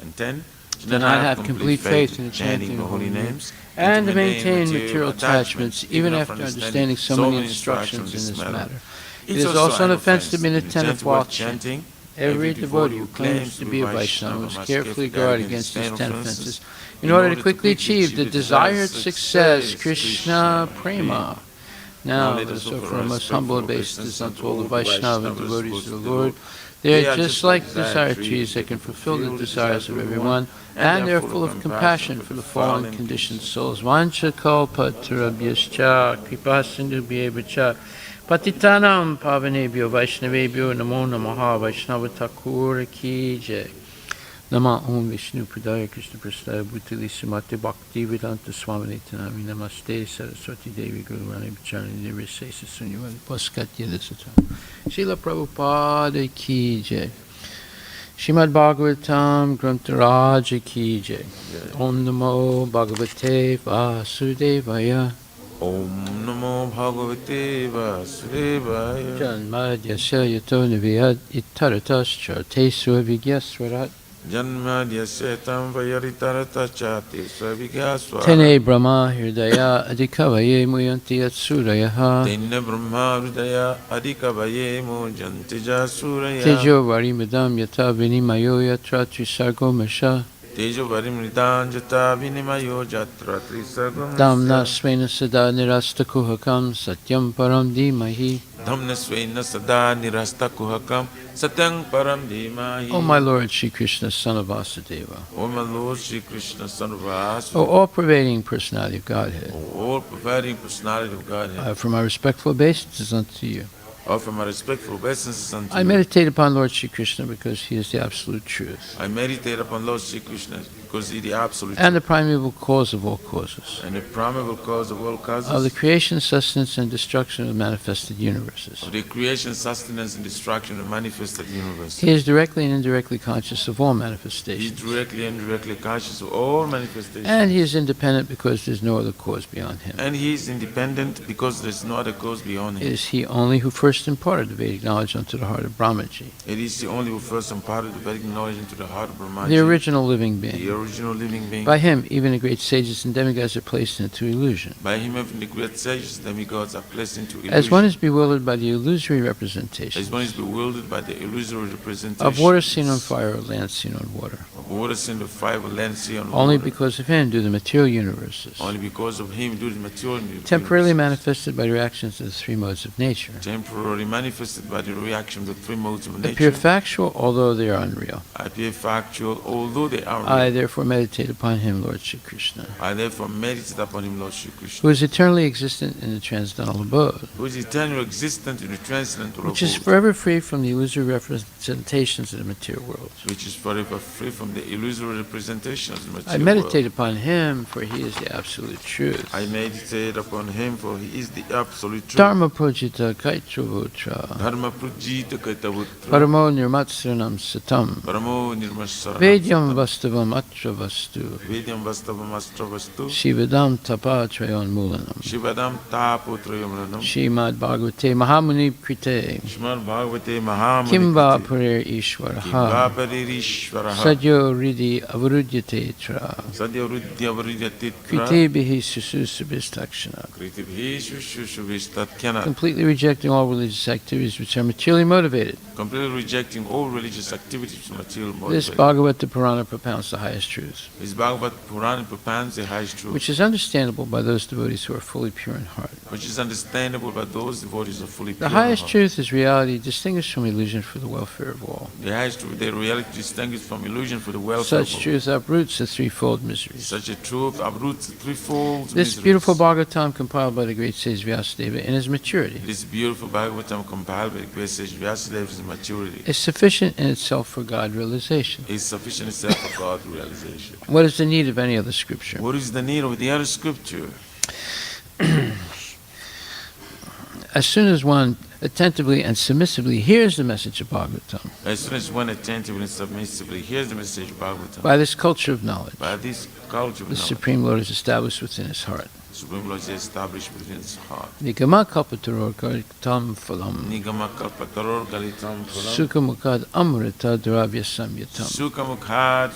And 10.
To not have complete faith in the chanting of the holy names, and to maintain material attachments even after understanding so many instructions in this matter. It is also an offense to be inattentive while chanting. Every devotee who claims to be a Vaishnava must carefully guard against these 10 offenses in order to quickly achieve the desired success, Krishna Prema. Now let us offer a most humble obeisance unto all the Vaishnava and devotees of the Lord, They are just like desire trees that can fulfill the desires of everyone, and they are full of compassion for the fallen conditioned souls. Vancha kalpatarabhyascha kripasindubhyevacha patitanam pavanebhyo vaishnavebhyo namo namaha Vaishnava Thakur ki jai. Nama Om Vishnu Padaya Krishna Prasthaya Bhutali Srimati Bhakti Vedanta Swami Tanami Namaste Saraswati Devi Guru Rani Bacharani Devi Sesa Sunyavadi Paskatya Dasata Srila Prabhupada Ki Jai. Srimad Bhagavatam Grantaraja Ki Jai. Om Namo Bhagavate Vasudevaya.
Om Namo Bhagavate Vasudevaya.
Janmadhyasya yato niviyad ittaratas chartesu avigyaswarat.
Janmadhyasya tam vayaritaratacha svavigyaswarat.
Tene Brahma Hridaya Adhikavaye Muyanti Yatsurayaha.
Tene Brahma Hridaya Adhikavaye Muyanti Yatsurayaha.
Tejo Varimidam Yata Vinimayo Yatra Trisargo Masha.
Tejo Varimridam Yata Vinimayo Yatra Trisargo Masha.
Damna Svena Sada Nirasta Kuhakam Satyam Param Dhimahi.
Dhamna Svena Sada Nirasta Kuhakam Satyam Param Dhimahi.
O my Lord Shri Krishna, son of Vasudeva.
O my Lord Shri Krishna, son of Vasudeva.
O all-pervading personality of Godhead.
O all-pervading personality of Godhead.
For my respectful obeisances unto you.
Offer my respectful obeisances unto you.
I meditate upon Lord Shri Krishna because he is the absolute truth.
I meditate upon Lord Shri Krishna because he is the absolute
and
truth.
The primeval cause of all causes.
And the primeval cause of all causes.
Of the creation, sustenance, and destruction of manifested universes.
Of the creation, sustenance, and destruction of manifested universes.
He is directly and indirectly conscious of all
He
manifestations.
is directly and indirectly conscious of all manifestations.
And he is independent because there is no other cause beyond him.
And he is independent because there is no other cause beyond him.
It is he only who first imparted the Vedic knowledge unto the heart of Brahmaji.
It is the only who first imparted the Vedic knowledge into the heart of Brahmaji.
The original living being.
The original living being.
By him, even the great sages and demigods are placed into illusion.
By him, even the great sages and demigods are placed into illusion.
As one is bewildered by the illusory representation.
As one is bewildered by the illusory representation.
Of water seen on fire or land seen on water.
Of water seen on fire or land seen on water.
Only because of him do the material universes.
Only because of him do the material universes.
Temporarily manifested by the reactions of the three modes of nature.
Temporarily manifested by the reaction of the three modes of nature.
Appear factual, although they are unreal.
Appear factual, although they are unreal.
I therefore meditate upon him, Lord Shri Krishna.
I therefore meditate upon him, Lord Shri Krishna.
Who is eternally existent in the transcendental abode.
Who is eternally existent in the transcendental abode.
Which is forever free from the illusory representations of the material world.
Which is forever free from the illusory representations of the material
I meditate upon him, for he is the absolute truth.
I meditate upon him, for he is the absolute truth.
Dharma projita kaitruvutra.
Dharma prajita kaitavutra.
Paramo nirmatsranam satam.
Paramo nirmatsranam.
Vedyam vastavam atra vastu.
Vedyam vastavam atra vastu.
Shivadam tapa trayon mulanam.
Shivadam tapo trayon mulanam.
Shrimad Bhagavate Mahamuni Krite.
Shrimad Bhagavate Mahamuni
Kimva Parir Ishwaraha.
Kimva Parir Ishwaraha.
Sadyo Ridi Avarudyate Tra.
Sadyo Ridi Avarudyate Tra.
Krite Bihi Sususubhistakshana.
Krite Bihi Sususubhistakshana.
Completely rejecting all religious activities which are materially motivated.
Completely rejecting all religious activities which are materially motivated.
This Bhagavata Purana propounds the highest truths.
This Bhagavad Purana propounds the highest truth.
Which is understandable by those devotees who are fully pure in heart.
Which is understandable by those devotees who are fully pure.
The highest truth is reality distinguished from illusion for the welfare of all.
The highest truth, the reality distinguished from illusion for the welfare of all.
Such truth uproots the threefold miseries.
Such a truth uproots the threefold
This
miseries.
beautiful Bhagavatam compiled by the great sage Vyasadeva in his maturity.
This beautiful Bhagavatam compiled by the great sage Vyasadeva in his maturity.
Is sufficient in itself for God realization.
Is sufficient in itself for God realization.
What is the need of any other scripture?
What is the need of the other scripture?
As soon as one attentively and submissively hears the message of Bhagavatam,
as soon as one attentively and submissively hears the message of Bhagavatam,
by this culture of knowledge,
by this culture of
the
knowledge,
Supreme Lord is established within his heart.
the Supreme Lord is established within his heart.
Nigama kalpataror karitam phalam.
Nigama kalpataror kalitam phalam.
Sukhamukad amrita dravya samyatam.
Sukhamukad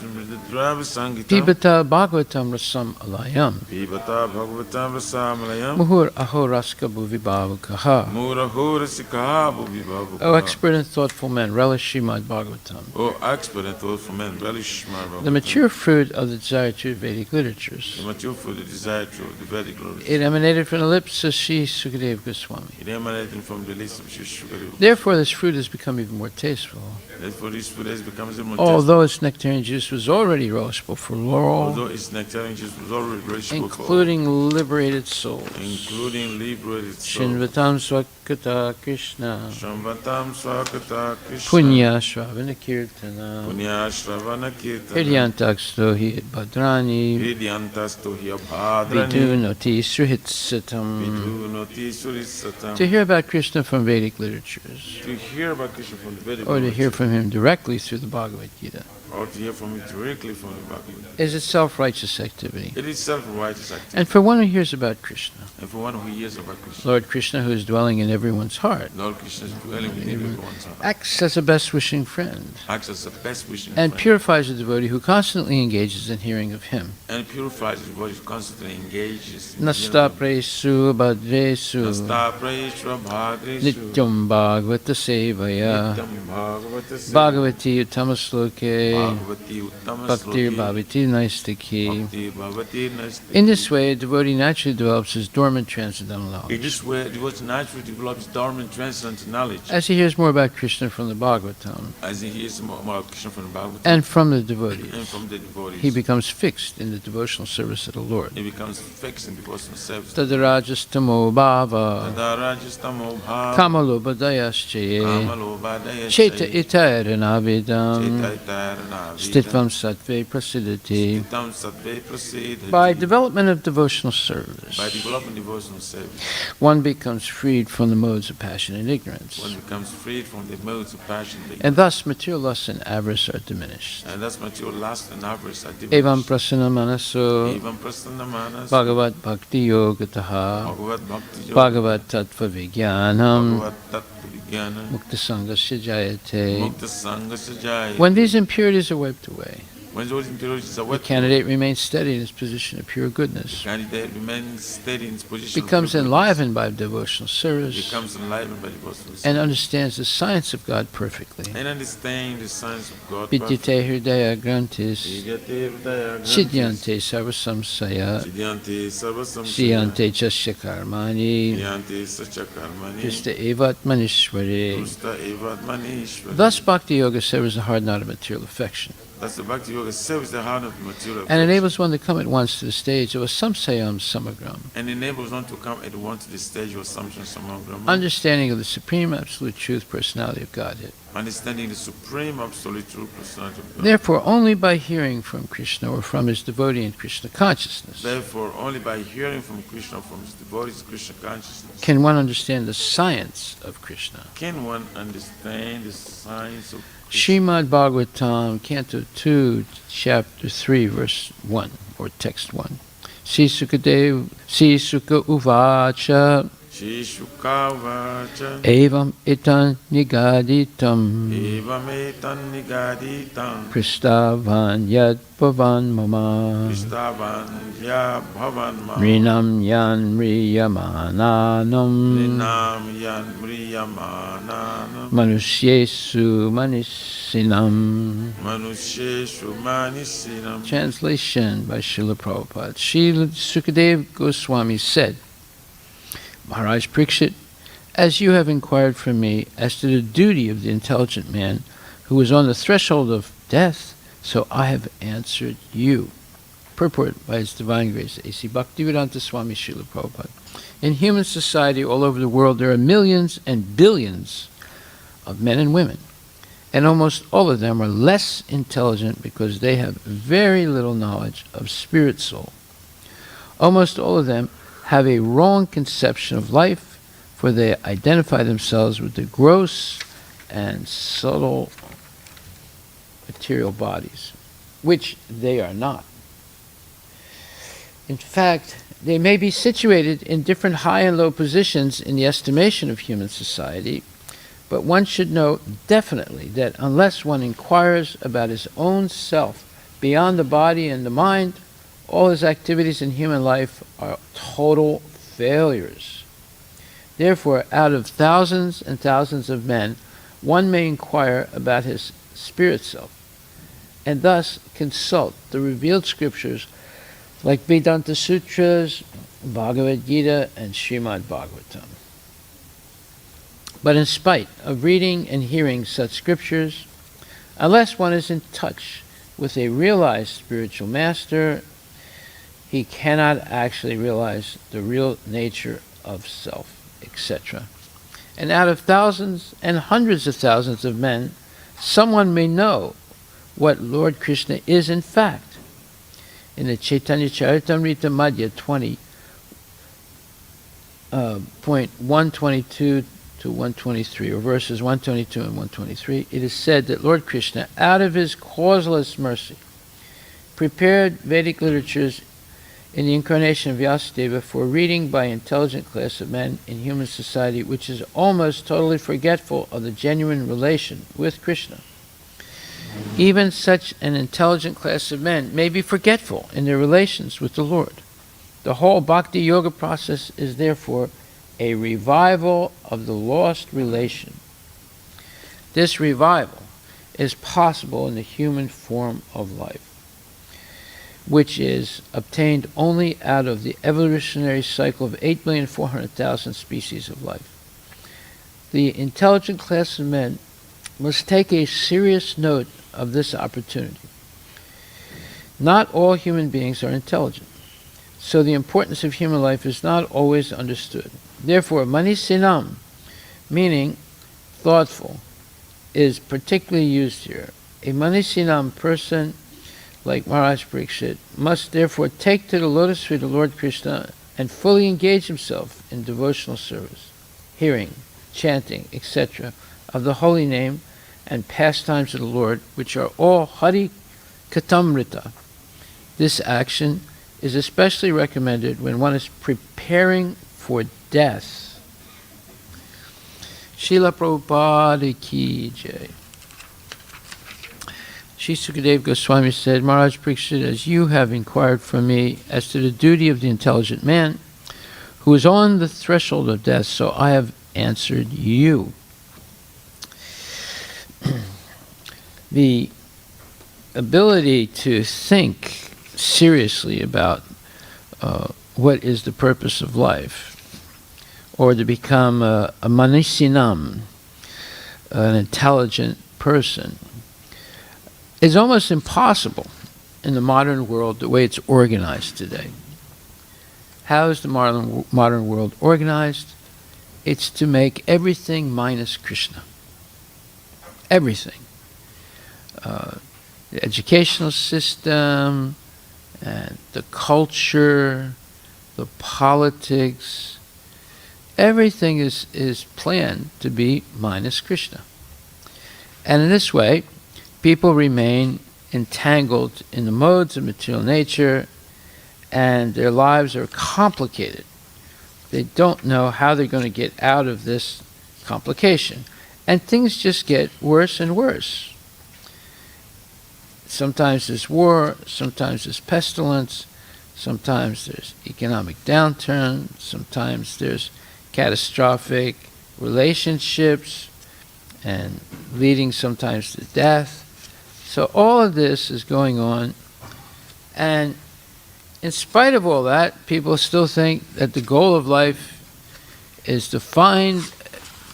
dravya sangitam.
Pibata Bhagavatam rasam alayam.
Pibata Bhagavatam rasam alayam.
Muhur ahoraska bhuvibhavakaha.
Murahorasika bhuvibhavakaha.
O expert and thoughtful men, relish Srimad Bhagavatam.
O expert and thoughtful men, relish Srimad Bhagavatam.
The mature fruit of the desire to Vedic literatures.
The mature fruit of the desire to the Vedic
It emanated from the lips of Sri Sukadeva Goswami.
It emanated from the lips of Sri Sukadeva.
Therefore, this fruit has become even more tasteful.
Therefore, this fruit has become more
Although its nectarian juice was already roastable for all,
although its nectarian juice was already roastable for all,
including liberated souls.
including liberated souls.
Shinvatam Swakata Krishna.
Shambhatam Swakata Krishna.
Punya Shravana Kirtana.
Punya Shravana Kirtana.
Hridyantaksto hi Bhadrani.
Hridyantasto hi Abhadrani.
Vidunoti Srihitsatam.
Vidunoti Srihitsatam.
To hear about Krishna from Vedic literatures,
To hear about Krishna from the Vedic
or to hear from him directly through the Bhagavad Gita,
or to hear from him directly from the Bhagavad Gita,
is itself righteous activity.
it is self-righteous activity.
And for one who hears about Krishna,
And for one who hears about Krishna,
Lord Krishna, who is dwelling in everyone's heart,
Lord Krishna is dwelling within everyone's heart,
acts as a best wishing friend,
acts as the best wishing
and
friend,
purifies the devotee who constantly engages in hearing of him.
and purifies his body, constantly engages in
Nasta presu badresu
Nasta Preshwa Bhadresu
nityam bhagavata sevaya
Nityam Bhagavata Seva
bhagavati uttamasloke
Bhagavati Uttama
bhaktir
Sloke
bhavati naistaki.
Bhakti Bhavati Nasti.
In this way, a devotee naturally develops his dormant transcendental
In
knowledge.
this way, the devotee naturally develops dormant transcendental knowledge
As he hears more about Krishna from the Bhagavatam
as he hears more about Krishna from the Bhagavad
and from the
and
devotees,
from the devotees.
he becomes fixed in the devotional service of the Lord.
He becomes fixed in devotional service.
Tadarajastamo bhava
Tadarajastamo bhava
kamalobhadayaschaye
kamalobhadaya
cheta itayaranavidam
Chetaitaranavita
stitvam sattve prasidati.
Stitvam sattve prasidhati.
By development of devotional service,
By developing devotional service,
one becomes freed from the modes of passion and ignorance,
one becomes freed from the modes of passion,
and thus material lust and avarice are diminished.
and thus material lust and avarice are
Evam
diminished.
prasanna manaso
Evam prasannamanas
bhagavat bhakti yogataha
Bhagavat Bhakti
bhagavat tattva vijnanam
Bhagavat Tattva Vijnana
mukta sangasya jayate.
Mukta Sangasya Jaya.
When these impurities are wiped away,
When those impurities are
the
wet,
candidate remains steady in his position of pure goodness,
candidate remains steady in his position.
becomes
of
enlivened by devotional service,
becomes enlivened by devotional
and
service,
understands the science of God perfectly.
and understand the science of God.
Vidyate hridaya grantis,
Vidyate Hridaya Grantis.
siddhyante sarvasamsaya,
Siddhyante Sarvasamsaya.
siyante chasya karmani,
Siddhyante Sacha Karmani.
krista evatmanishvare.
Krista Evatmanishvara.
Thus, Bhakti Yoga severs the hard knot of material affection
Thus the Bhakti Yoga serves the heart of the material
and
affection,
enables one to come at once to the stage of a samsayam samagram,
and enables one to come at once to the stage of Assumption Samagrama,
understanding of the supreme absolute truth personality of Godhead.
understanding the supreme absolute true personality of God.
Therefore, only by hearing from Krishna or from his devotee in Krishna consciousness
Therefore, only by hearing from Krishna, from his devotees, Krishna consciousness,
can one understand the science of Krishna.
can one understand the science of Krishna.
Srimad Bhagavatam, Canto 2, Chapter 3, Verse 1, or Text 1. Sri Sukha Uvacha
Shri Shuka Vacha
Evam Itan Nigaditam
Evametan Nigaditam
Kristavan Yad Bhavan Mama
Kristavan Ya Bhavan Ma
Rinam Yan Riyamananam
Rinam Yan Mriyamananam
Manusyesu Manisinam.
Manusheshu Manisinam.
Translation by Srila Prabhupada. Srila Sukadeva Goswami said, Maharaj Parikshit, as you have inquired from me as to the duty of the intelligent man who is on the threshold of death, so I have answered you. Purport by His Divine Grace, A.C. Bhaktivedanta Swami Srila Prabhupada. In human society all over the world, there are millions and billions of men and women, and almost all of them are less intelligent because they have very little knowledge of spirit soul. Almost all of them have a wrong conception of life, for they identify themselves with the gross and subtle material bodies, which they are not. In fact, they may be situated in different high and low positions in the estimation of human society, but one should know definitely that unless one inquires about his own self beyond the body and the mind, all his activities in human life are total failures. Therefore, out of thousands and thousands of men, one may inquire about his spirit self, and thus consult the revealed scriptures like Vedanta Sutras, Bhagavad Gita and Srimad Bhagavatam. But in spite of reading and hearing such scriptures, unless one is in touch with a realized spiritual master, he cannot actually realize the real nature of self, etc. And out of thousands and hundreds of thousands of men, someone may know what Lord Krishna is in fact. In the Chaitanya Charitamrita Madhya 20.122 to 123, or verses 122 and 123, it is said that Lord Krishna, out of his causeless mercy, prepared Vedic literatures in the incarnation of Vyasadeva for reading by intelligent class of men in human society, which is almost totally forgetful of the genuine relation with Krishna. Even such an intelligent class of men may be forgetful in their relations with the Lord. The whole bhakti yoga process is therefore a revival of the lost relation. This revival is possible in the human form of life, which is obtained only out of the evolutionary cycle of 8,400,000 species of life. The intelligent class of men must take a serious note of this opportunity. Not all human beings are intelligent, so the importance of human life is not always understood. Therefore, manisinam, meaning thoughtful, is particularly used here. A manisinam person, like Maharaj Parikshit, must therefore take to the lotus feet of Lord Krishna and fully engage himself in devotional service, hearing, chanting, etc., of the holy name and pastimes of the Lord, which are all Hari Katamrita. This action is especially recommended when one is preparing for death. Srila Prabhupada ki jai. Shri Sukadeva Goswami said, Maharaj Parikshit, as you have inquired from me as to the duty of the intelligent man who is on the threshold of death, so I have answered you. The ability to think seriously about what is the purpose of life, or to become a manisinam, an intelligent person, is almost impossible in the modern world the way it's organized today. How is the modern world organized? It's to make everything minus Krishna. Everything. The educational system, and the culture, the politics, everything is planned to be minus Krishna. And in this way, people remain entangled in the modes of material nature, and their lives are complicated. They don't know how they're going to get out of this complication. And things just get worse and worse. Sometimes there's war, sometimes there's pestilence, sometimes there's economic downturn, sometimes there's catastrophic relationships, and leading sometimes to death. So all of this is going on, and in spite of all that, people still think that the goal of life is to find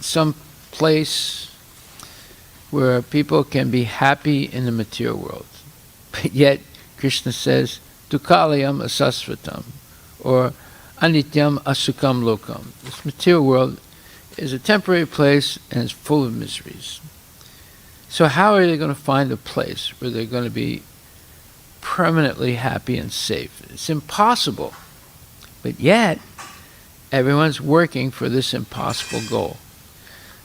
some place where people can be happy in the material world. But yet, Krishna says, Dukalayam asasvatam, or anityam asukam lokam. This material world is a temporary place and it's full of miseries. So how are they going to find a place where they're going to be permanently happy and safe? It's impossible. But yet, everyone's working for this impossible goal.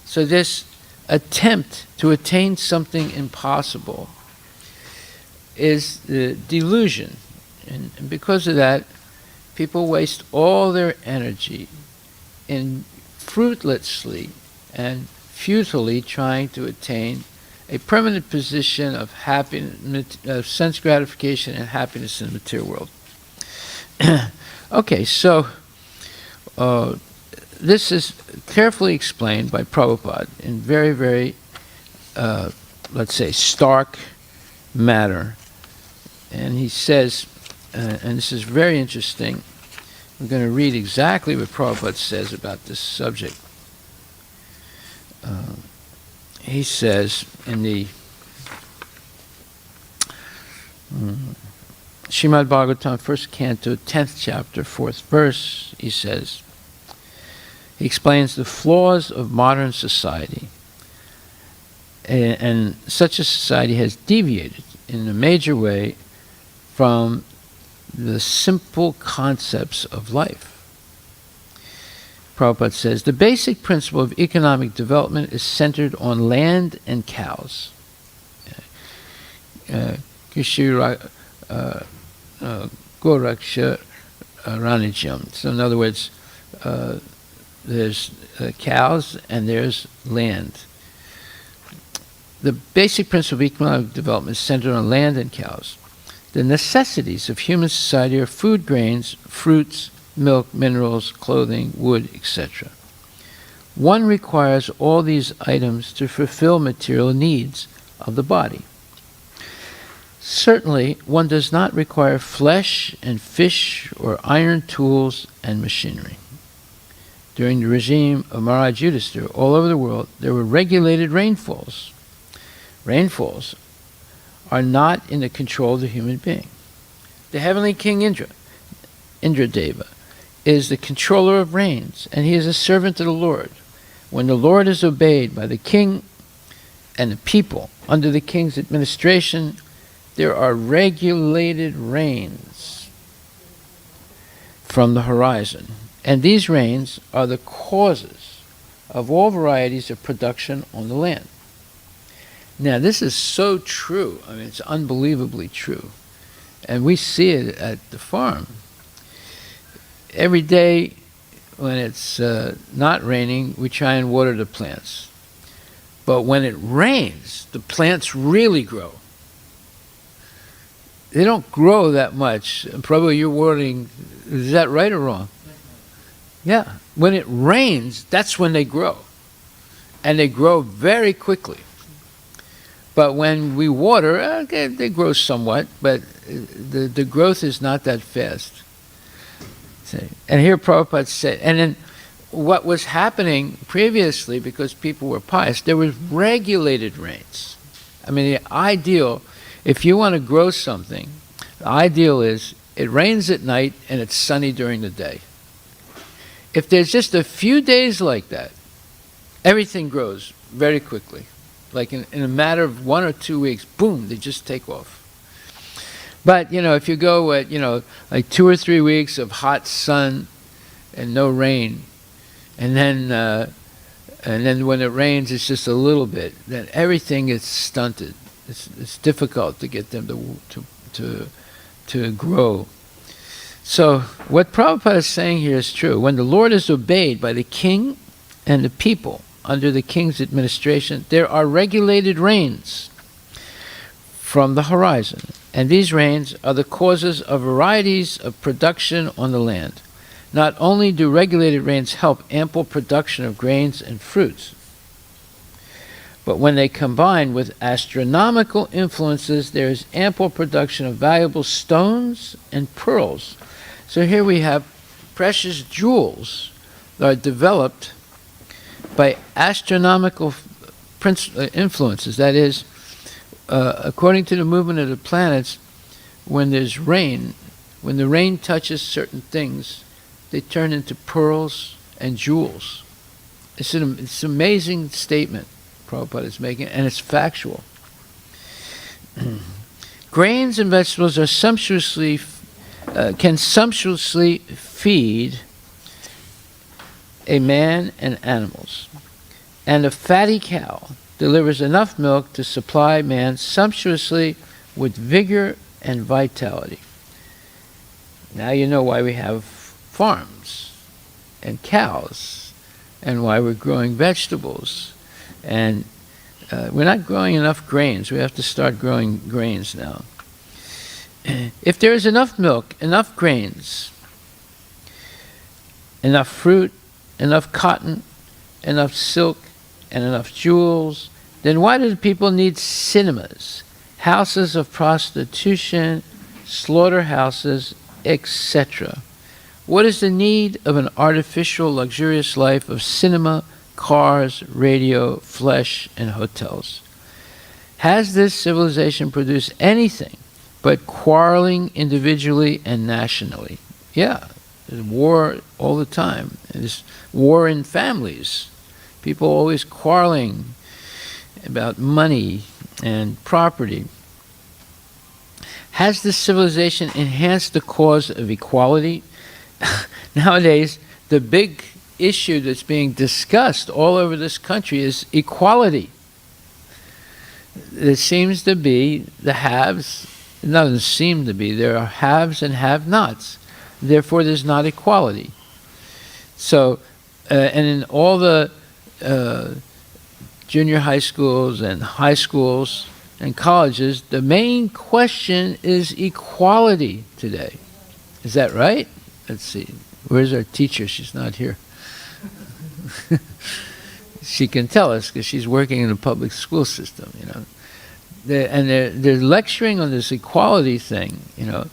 So this attempt to attain something impossible is the delusion. And because of that, people waste all their energy in fruitlessly and futilely trying to attain a permanent position of happiness, sense gratification and happiness in the material world. Okay, so this is carefully explained by Prabhupada in very, very, let's say, stark manner. And he says, and this is very interesting, We're going to read exactly what Prabhupada says about this subject. He says in the Srimad Bhagavatam, 1st Canto, 10th chapter, 4th verse, he says, he explains the flaws of modern society. And such a society has deviated in a major way from the simple concepts of life. Prabhupada says, the basic principle of economic development is centered on land and cows. Goraksha Ranijam. So in other words, there's cows and there's land. The basic principle of economic development is centered on land and cows. The necessities of human society are food, grains, fruits, milk, minerals, clothing, wood, etc. One requires all these items to fulfill material needs of the body. Certainly, one does not require flesh and fish or iron tools and machinery. During the regime of Maharaj Yudhisthira, all over the world, there were regulated rainfalls. Rainfalls are not in the control of the human being. The heavenly king Indradeva, is the controller of rains, and he is a servant of the Lord. When the Lord is obeyed by the king and the people under the king's administration, there are regulated rains from the horizon. And these rains are the causes of all varieties of production on the land. Now, this is so true. I mean, it's unbelievably true. And we see it at the farm. Every day when it's not raining, we try and water the plants. But when it rains, the plants really grow. They don't grow that much. Probably you're watering, is that right or wrong? Yeah. When it rains, that's when they grow. And they grow very quickly. But when we water, they grow somewhat, but the growth is not that fast. And here Prabhupada said, and then what was happening previously, because people were pious, there was regulated rains. I mean, the ideal, if you want to grow something, the ideal is it rains at night and it's sunny during the day. If there's just a few days like that, everything grows very quickly. Like in a matter of 1 or 2 weeks, boom, they just take off. But, if you go at, like 2 or 3 weeks of hot sun and no rain, and then when it rains, it's just a little bit, then everything is stunted. It's difficult to get them to grow. So what Prabhupada is saying here is true. When the Lord is obeyed by the king and the people under the king's administration, there are regulated rains from the horizon. And these rains are the causes of varieties of production on the land. Not only do regulated rains help ample production of grains and fruits, but when they combine with astronomical influences, there is ample production of valuable stones and pearls. So here we have precious jewels that are developed by astronomical influences. That is, according to the movement of the planets, when there's rain, when the rain touches certain things, they turn into pearls and jewels. It's an amazing statement Prabhupada is making, and it's factual. Grains and vegetables are can sumptuously feed a man and animals, and a fatty cow delivers enough milk to supply man sumptuously with vigor and vitality. Now you know why we have farms and cows, and why we're growing vegetables. And we're not growing enough grains. We have to start growing grains now. If there is enough milk, enough grains, enough fruit, enough cotton, enough silk, and enough jewels, then why do people need cinemas, houses of prostitution, slaughterhouses, etc.? What is the need of an artificial, luxurious life of cinema, cars, radio, flesh, and hotels? Has this civilization produced anything but quarreling individually and nationally? Yeah, there's war all the time. There's war in families. People always quarreling about money and property. Has this civilization enhanced the cause of equality? Nowadays, the big issue that's being discussed all over this country is equality. There seems to be the haves, it doesn't seem to be, there are haves and have-nots. Therefore, there's not equality. So, and in all the junior high schools and high schools and colleges, the main question is equality today. Is that right? Let's see. Where's our teacher? She's not here. She can tell us because she's working in the public school system, you know. They're lecturing on this equality thing, you know.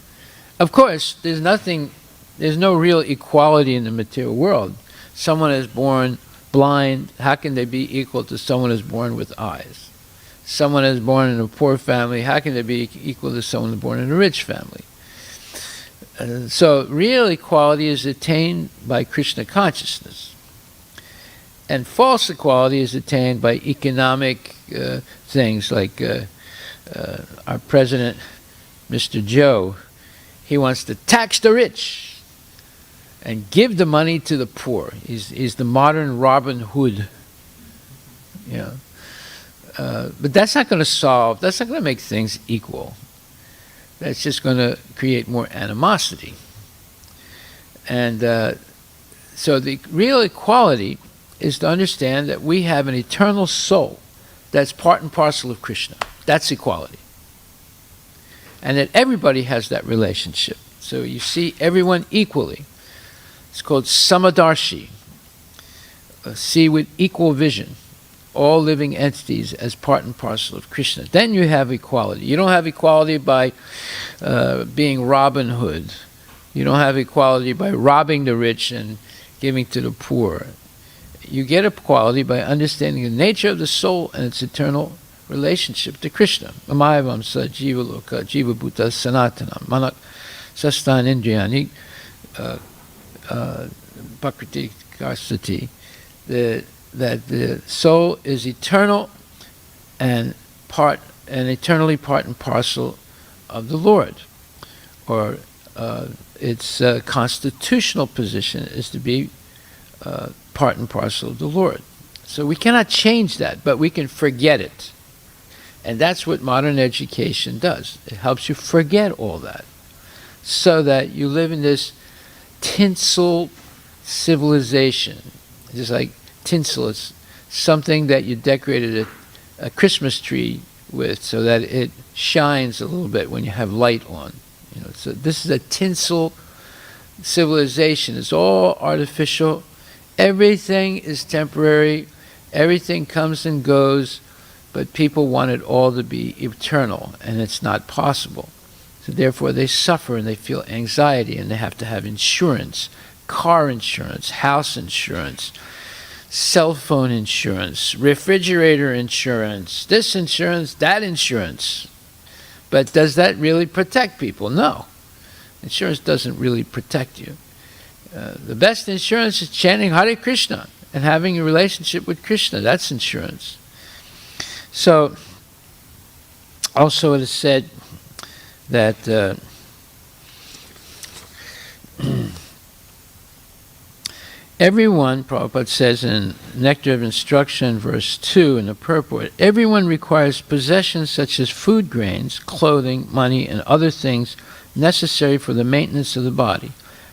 Of course, there's no real equality in the material world. Someone is born blind, how can they be equal to someone who's born with eyes? Someone is born in a poor family, how can they be equal to someone who's born in a rich family? So real equality is attained by Krishna consciousness. And false equality is attained by economic things like our president, Mr. Joe, he wants to tax the rich and give the money to the poor. He's the modern Robin Hood. You know. But that's not going to make things equal. That's just going to create more animosity. And so the real equality is to understand that we have an eternal soul that's part and parcel of Krishna. That's equality. And that everybody has that relationship. So you see everyone equally. It's called samadarshi. See with equal vision all living entities as part and parcel of Krishna. Then you have equality. You don't have equality by being Robin Hood. You don't have equality by robbing the rich and giving to the poor. You get equality by understanding the nature of the soul and its eternal relationship to Krishna. Mamayavam sa jiva loka jiva bhuta sanatanam manak sastan indriyani pakriti karsati. That the soul is eternal and eternally part and parcel of the Lord, or its constitutional position is to be part and parcel of the Lord. So we cannot change that, but we can forget it. And that's what modern education does. It helps you forget all that, so that you live in this tinsel civilization. Just like tinsel is something that you decorated a Christmas tree with so that it shines a little bit when you have light on. You know, so this is a tinsel civilization. It's all artificial. Everything is temporary. Everything comes and goes, but people want it all to be eternal, and it's not possible. So therefore they suffer and they feel anxiety, and they have to have insurance, car insurance, house insurance, cell phone insurance, refrigerator insurance, this insurance, that insurance. But does that really protect people? No. Insurance doesn't really protect you. The best insurance is chanting Hare Krishna and having a relationship with Krishna. That's insurance. So, also it is said that everyone, Prabhupada says in Nectar of Instruction, verse 2 in the purport, everyone requires possessions such as food grains, clothing, money, and other things necessary for the maintenance of the body.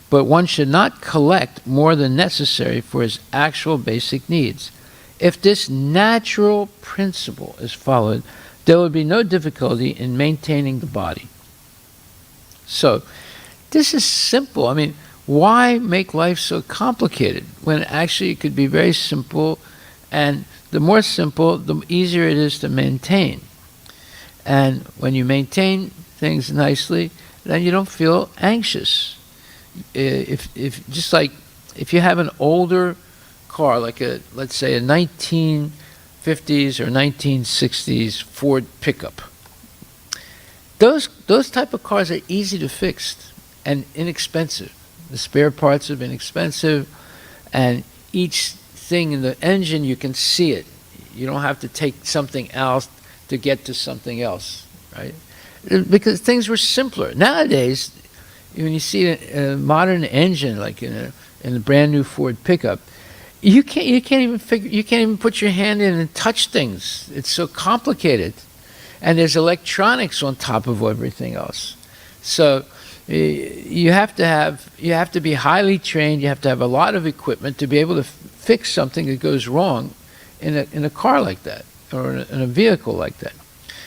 But one should not collect more than necessary for his actual basic needs. If this natural principle is followed, there will be no difficulty in maintaining the body. So, this is simple. I mean, why make life so complicated when actually it could be very simple, and the more simple, the easier it is to maintain. And when you maintain things nicely, then you don't feel anxious. if just like if you have an older car, like let's say a 1950s or 1960s Ford pickup, those type of cars are easy to fix and inexpensive. The spare parts have been inexpensive, and each thing in the engine, you can see it. You don't have to take something else to get to something else, right? Because things were simpler. Nowadays, when you see a modern engine, like in a brand new Ford pickup, you can't even put your hand in and touch things. It's so complicated, and there's electronics on top of everything else. So you have to be highly trained. You have to have a lot of equipment to be able to fix something that goes wrong in a car like that, or in a vehicle like that.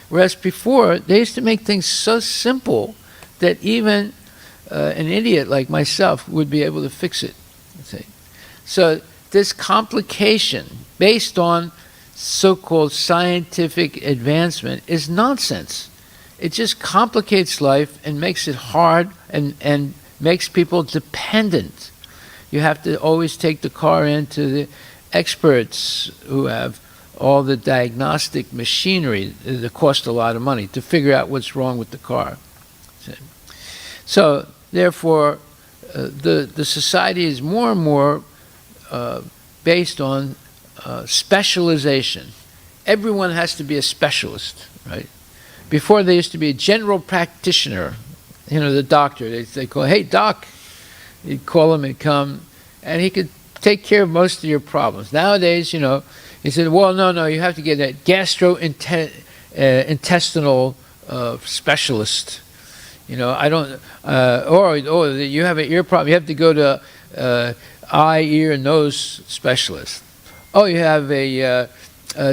Whereas before, they used to make things so simple that even an idiot like myself would be able to fix it. See? So this complication based on so-called scientific advancement is nonsense. It just complicates life and makes it hard and makes people dependent. You have to always take the car into the experts who have all the diagnostic machinery that cost a lot of money to figure out what's wrong with the car. So therefore, the society is more and more based on specialization. Everyone has to be a specialist, right? Before, there used to be a general practitioner, the doctor. They call, hey, doc. You'd call him and come, and he could take care of most of your problems. Nowadays, he said, well, no, you have to get a gastrointestinal specialist. I don't, or you have an ear problem, you have to go to eye, ear, nose specialist. Oh, you have a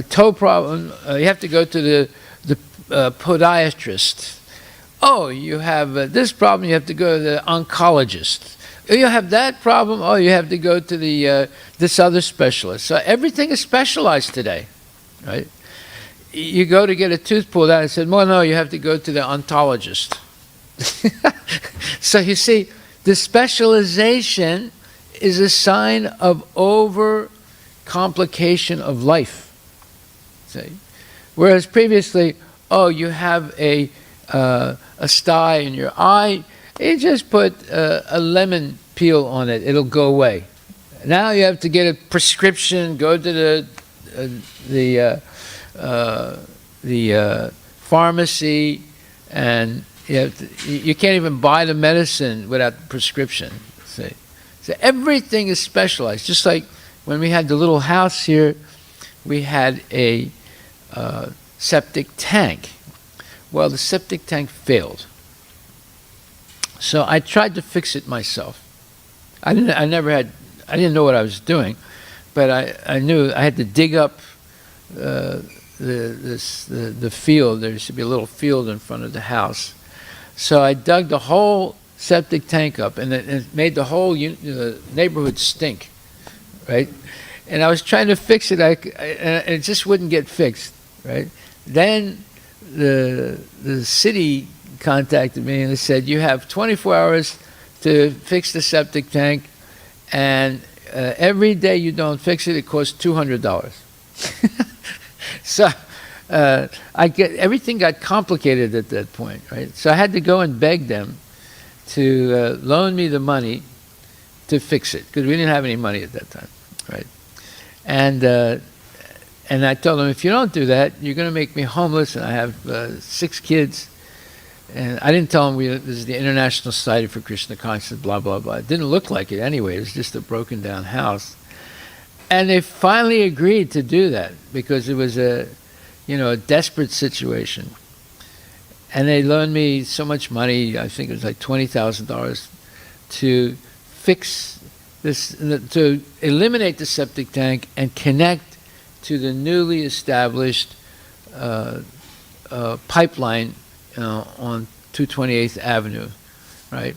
toe problem, you have to go to the podiatrist. Oh, you have this problem, you have to go to the oncologist. You have that problem, oh, you have to go to the this other specialist. So everything is specialized today, right? You go to get a tooth pulled out, I said, well, no, you have to go to the ontologist. So you see, the specialization is a sign of over-complication of life. See? Whereas previously, oh, you have a sty in your eye, you just put a lemon peel on it, it'll go away. Now you have to get a prescription, go to the pharmacy, and you can't even buy the medicine without the prescription. See? So everything is specialized. Just like when we had the little house here, we had a septic tank. Well, the septic tank failed. So I tried to fix it myself. I didn't know what I was doing, but I knew I had to dig up the field. There used to be a little field in front of the house. So I dug the whole septic tank up, and it made the whole neighborhood stink, right? And I was trying to fix it, and it just wouldn't get fixed, right? Then the city contacted me and they said, you have 24 hours to fix the septic tank, and every day you don't fix it, it costs $200. So everything got complicated at that point, right? So I had to go and beg them to loan me the money to fix it, because we didn't have any money at that time, right? And I told them, if you don't do that, you're going to make me homeless, and I have 6 kids. And I didn't tell them this is the International Society for Krishna Consciousness, blah, blah, blah. It didn't look like it anyway. It was just a broken down house. And they finally agreed to do that because it was a desperate situation. And they loaned me so much money, I think it was like $20,000, to fix this, to eliminate the septic tank and connect to the newly established pipeline on 228th Avenue, right?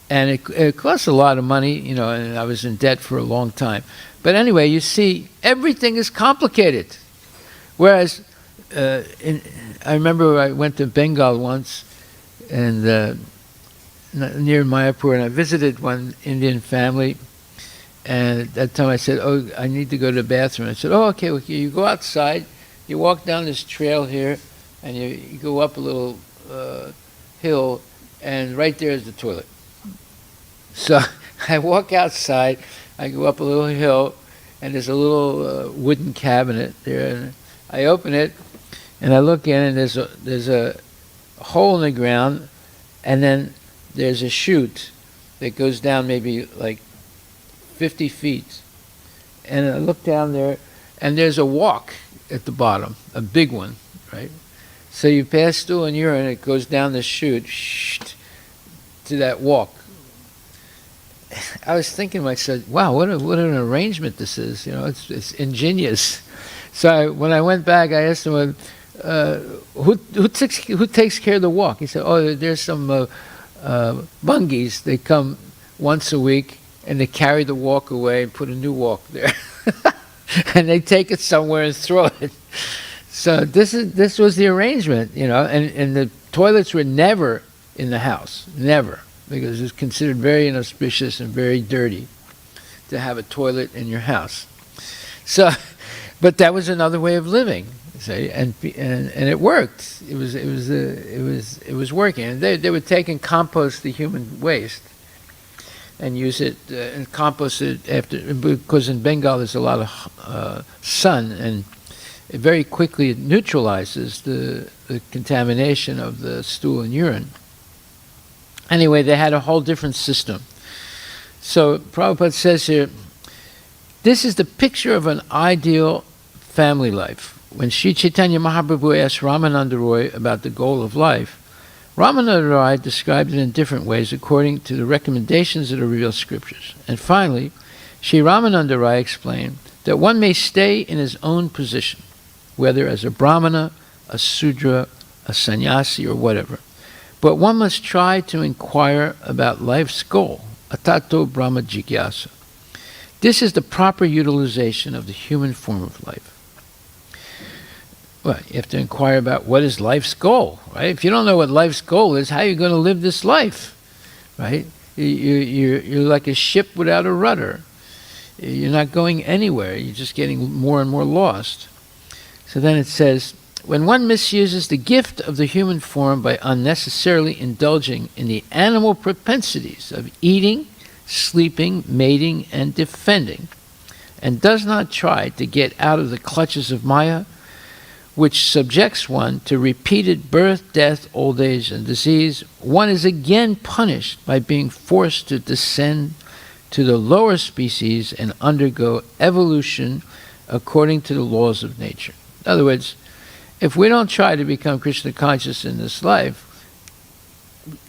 And it cost a lot of money, and I was in debt for a long time. But anyway, you see, everything is complicated. Whereas, I remember I went to Bengal once, and near Mayapur, and I visited one Indian family. And at that time I said, "Oh, I need to go to the bathroom." I said, "Oh, okay. Well, you go outside, you walk down this trail here, and you go up a little hill, and right there is the toilet." So I walk outside, I go up a little hill, and there's a little wooden cabinet there, and I open it, and I look in, and there's a hole in the ground, and then there's a chute that goes down maybe like 50 feet. And I look down there, and there's a walk at the bottom, a big one, right? So you pass stool and urine, it goes down the chute to that walk. I was thinking to myself, wow, what an arrangement this is. You know, it's ingenious. So when I went back, I asked him, who takes care of the walk? He said, oh, there's some bungis. They come once a week, and they carry the walk away and put a new walk there. And they take it somewhere and throw it. So this was the arrangement, you know, and the toilets were never in the house, never, because it was considered very inauspicious and very dirty to have a toilet in your house. So, but that was another way of living, see, and it worked. It was working. And they would take and compost the human waste and use it and compost it after, because in Bengal there's a lot of sun, and it very quickly neutralizes the contamination of the stool and urine. Anyway, they had a whole different system. So Prabhupada says here, this is the picture of an ideal family life. When Sri Chaitanya Mahaprabhu asked Ramananda Roy about the goal of life, Ramananda Roy described it in different ways according to the recommendations of the revealed scriptures. And finally, Sri Ramananda Roy explained that one may stay in his own position, whether as a brahmana, a sudra, a sannyasi, or whatever. But one must try to inquire about life's goal, atato brahma jigyasa. This is the proper utilization of the human form of life. Well, you have to inquire about what is life's goal, right? If you don't know what life's goal is, how are you going to live this life, right? You're like a ship without a rudder. You're not going anywhere. You're just getting more and more lost. So then it says, when one misuses the gift of the human form by unnecessarily indulging in the animal propensities of eating, sleeping, mating, and defending, and does not try to get out of the clutches of Maya, which subjects one to repeated birth, death, old age, and disease, one is again punished by being forced to descend to the lower species and undergo evolution according to the laws of nature. In other words, if we don't try to become Krishna conscious in this life,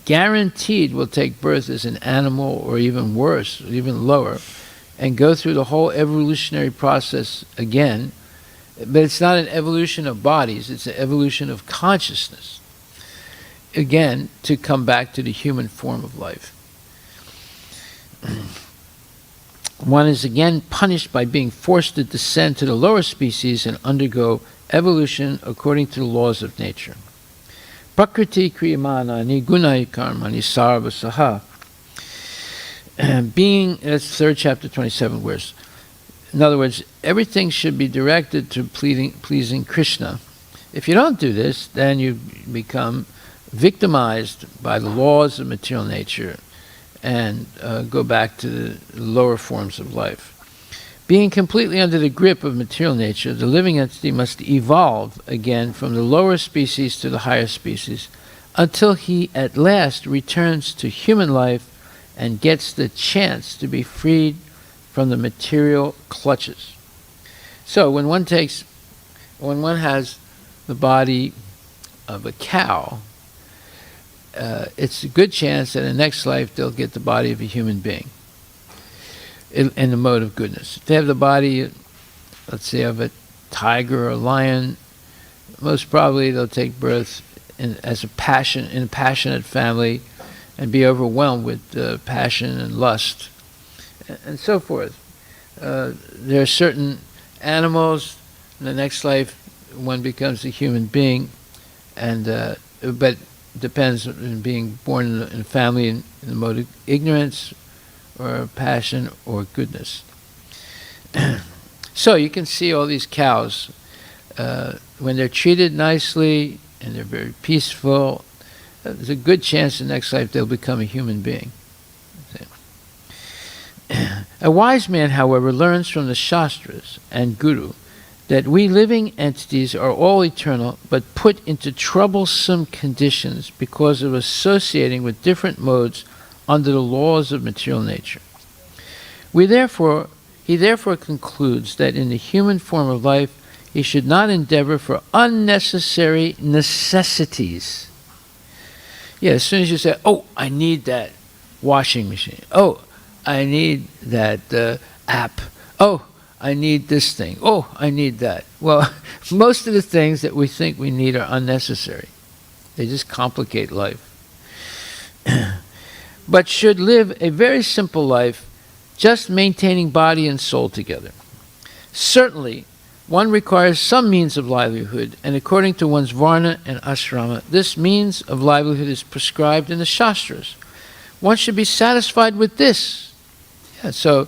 guaranteed we'll take birth as an animal, or even worse, or even lower, and go through the whole evolutionary process again. But it's not an evolution of bodies, it's an evolution of consciousness. Again, to come back to the human form of life. One is again punished by being forced to descend to the lower species and undergo evolution according to the laws of nature. Prakriti kriyamana nigunai karmani sarva saha. Being, that's 3rd chapter, 27 verse. In other words, everything should be directed to pleasing Krishna. If you don't do this, then you become victimized by the laws of material nature and go back to the lower forms of life. Being completely under the grip of material nature, the living entity must evolve again from the lower species to the higher species until he at last returns to human life and gets the chance to be freed from the material clutches. So when one has the body of a cow, it's a good chance that in the next life they'll get the body of a human being in the mode of goodness. If they have the body, let's say, of a tiger or a lion, most probably they'll take birth in a passionate family and be overwhelmed with passion and lust and so forth. There are certain animals, in the next life one becomes a human being, and but depends on being born in a family in the mode of ignorance or passion or goodness. So you can see all these cows, when they're treated nicely and they're very peaceful, there's a good chance in the next life they'll become a human being. A wise man, however, learns from the Shastras and Guru that we living entities are all eternal, but put into troublesome conditions because of associating with different modes under the laws of material nature. He therefore concludes that in the human form of life, he should not endeavor for unnecessary necessities. Yeah, as soon as you say, oh, I need that washing machine. Oh, I need that app. Oh, I need this thing. Oh, I need that. Well, most of the things that we think we need are unnecessary. They just complicate life. But should live a very simple life, just maintaining body and soul together. Certainly, one requires some means of livelihood, and according to one's varna and ashrama, this means of livelihood is prescribed in the Shastras. One should be satisfied with this. Yeah, so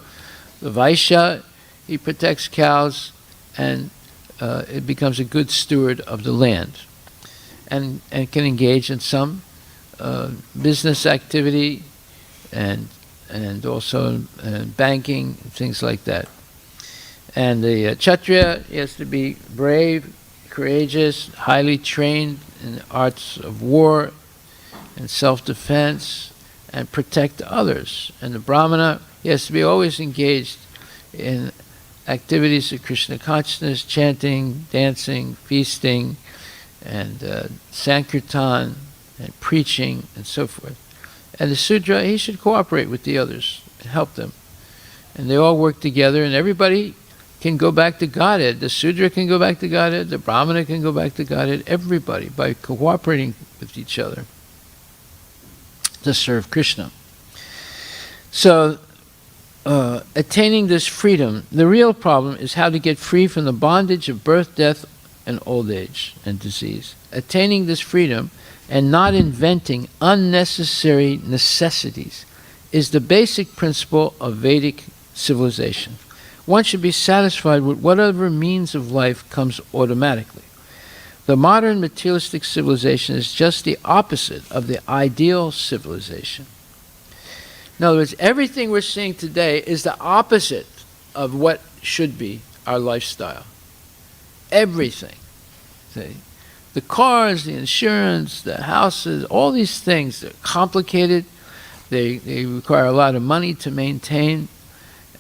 the Vaishya, he protects cows, and it becomes a good steward of the land, and can engage in some business activity, and also banking, things like that. And the Kshatriya, he has to be brave, courageous, highly trained in the arts of war and self-defense, and protect others. And the Brahmana, he has to be always engaged in activities of Krishna consciousness, chanting, dancing, feasting, and sankirtan, and preaching, and so forth. And the Sudra, he should cooperate with the others and help them. And they all work together, and everybody can go back to Godhead. The Sudra can go back to Godhead, the Brahmana can go back to Godhead, everybody, by cooperating with each other to serve Krishna. So, attaining this freedom, the real problem is how to get free from the bondage of birth, death, and old age and disease. Attaining this freedom and not inventing unnecessary necessities is the basic principle of Vedic civilization. One should be satisfied with whatever means of life comes automatically. The modern materialistic civilization is just the opposite of the ideal civilization. In other words, everything we're seeing today is the opposite of what should be our lifestyle. Everything. See? The cars, the insurance, the houses, all these things, they're complicated. They require a lot of money to maintain,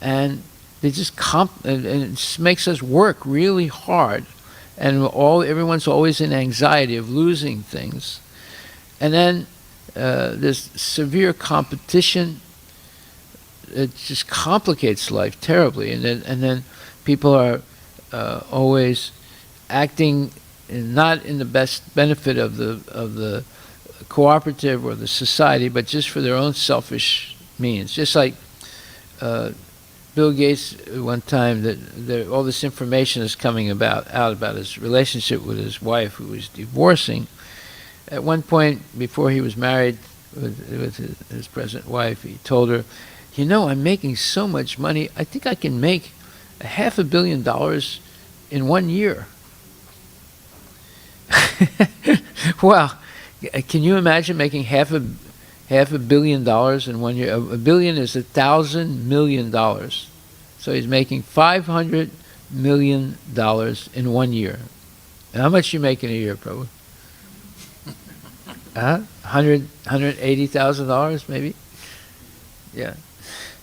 and they just and it makes us work really hard, and everyone's always in anxiety of losing things. And then there's severe competition. It just complicates life terribly, and then people are always acting not in the best benefit of the cooperative or the society, but just for their own selfish means. Just like Bill Gates, one time, that all this information is coming out about his relationship with his wife, who was divorcing. At one point, before he was married with his present wife, he told her, "You know, I'm making so much money. I think I can make $500 million in 1 year." Well, can you imagine making $500 million in 1 year? A billion is $1,000 million. So he's making $500 million in 1 year. How much you make in a year, Prabhu? $180,000 maybe? Yeah.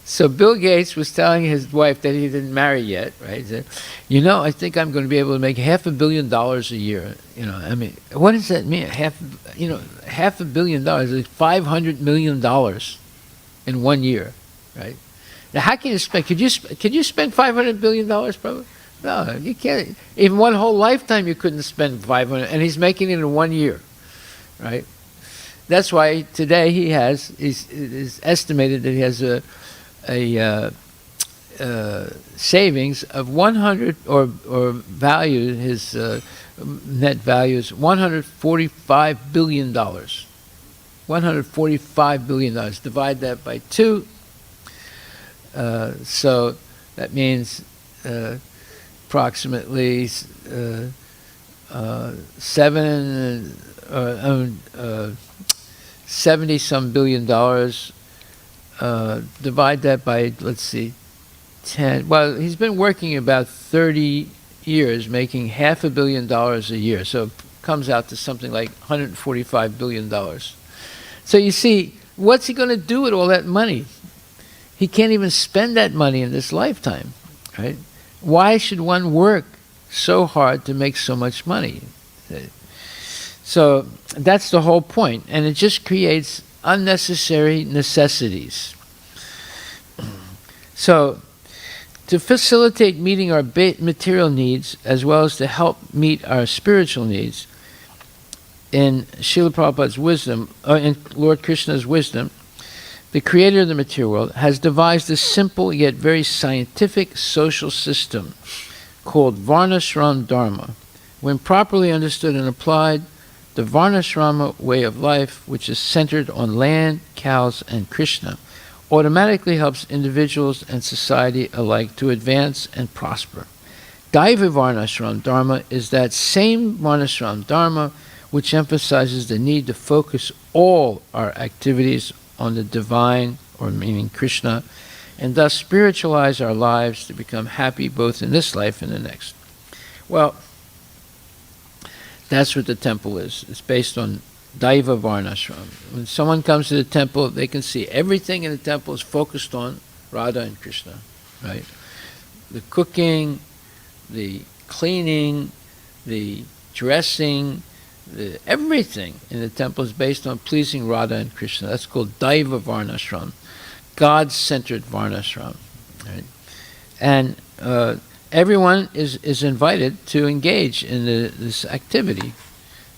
So Bill Gates was telling his wife that he didn't marry yet, right? He said, "You know, I think I'm going to be able to make $500 million a year." You know, I mean, what does that mean? $500 million is $500 million in 1 year, right? Now, how can you spend? Could you spend $500 billion, probably? No, you can't. Even one whole lifetime, you couldn't spend 500, and he's making it in 1 year, right? That's why today it's estimated that he has a savings of 100 or value, his net value is $145 billion $145 billion. Divide that by 2. So that means approximately 70-some billion dollars. Divide that by, let's see, 10. Well, he's been working about 30 years, making $500 million a year. So it comes out to something like $145 billion. So you see, what's he going to do with all that money? He can't even spend that money in this lifetime, right? Why should one work so hard to make so much money? So that's the whole point, and it just creates unnecessary necessities. So to facilitate meeting our material needs as well as to help meet our spiritual needs, in Srila Prabhupada's wisdom, in Lord Krishna's wisdom, the creator of the material world has devised a simple yet very scientific social system called Varnashram Dharma. When properly understood and applied, the Varnashrama way of life, which is centered on land, cows, and Krishna, automatically helps individuals and society alike to advance and prosper. Daiva Varnashram Dharma is that same Varnashram Dharma which emphasizes the need to focus all our activities on the divine, or meaning Krishna, and thus spiritualize our lives to become happy both in this life and the next. Well, that's what the temple is. It's based on Daiva Varnashram. When someone comes to the temple, they can see everything in the temple is focused on Radha and Krishna, right? The cooking, the cleaning, the dressing, everything in the temple is based on pleasing Radha and Krishna. That's called Daiva Varnashram, God-centered Varnashram. Right? And everyone is invited to engage in this activity.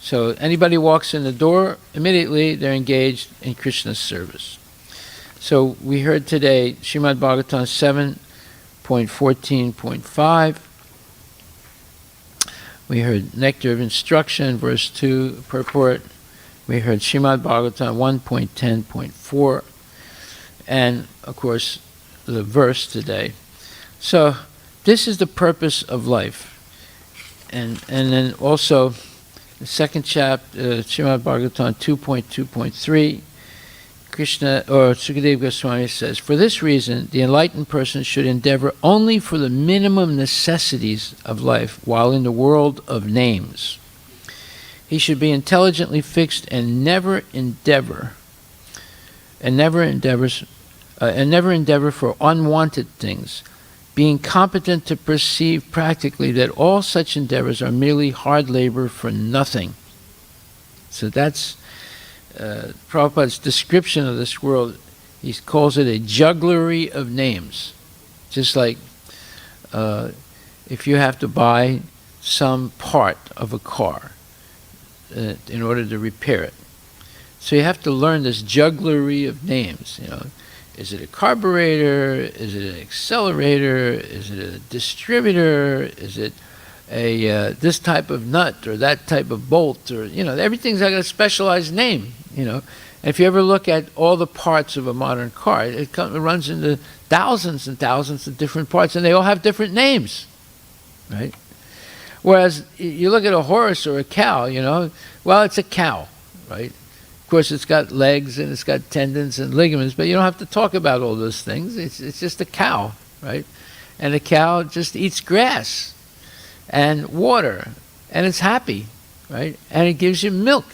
So anybody walks in the door, immediately they're engaged in Krishna's service. So we heard today Srimad Bhagavatam 7.14.5. We heard Nectar of Instruction, verse 2, purport. We heard Srimad Bhagavatam 1.10.4. And, of course, the verse today. So this is the purpose of life. And then also, the second chapter, Srimad Bhagavatam 2.2.3, Krishna, or Sukadeva Goswami says, for this reason, the enlightened person should endeavor only for the minimum necessities of life while in the world of names. He should be intelligently fixed and never endeavor for unwanted things, being competent to perceive practically that all such endeavors are merely hard labor for nothing. So that's Prabhupada's description of this world. He calls it a jugglery of names. Just like if you have to buy some part of a car in order to repair it. So you have to learn this jugglery of names, you know. Is it a carburetor? Is it an accelerator? Is it a distributor? Is it a this type of nut or that type of bolt? Or, you know, everything's got a specialized name, you know. And if you ever look at all the parts of a modern car, it runs into thousands and thousands of different parts, and they all have different names, right? Whereas you look at a horse or a cow, you know, well, it's a cow, right? Of course, it's got legs and it's got tendons and ligaments, but you don't have to talk about all those things. It's just a cow, right? And a cow just eats grass and water, and it's happy, right? And it gives you milk,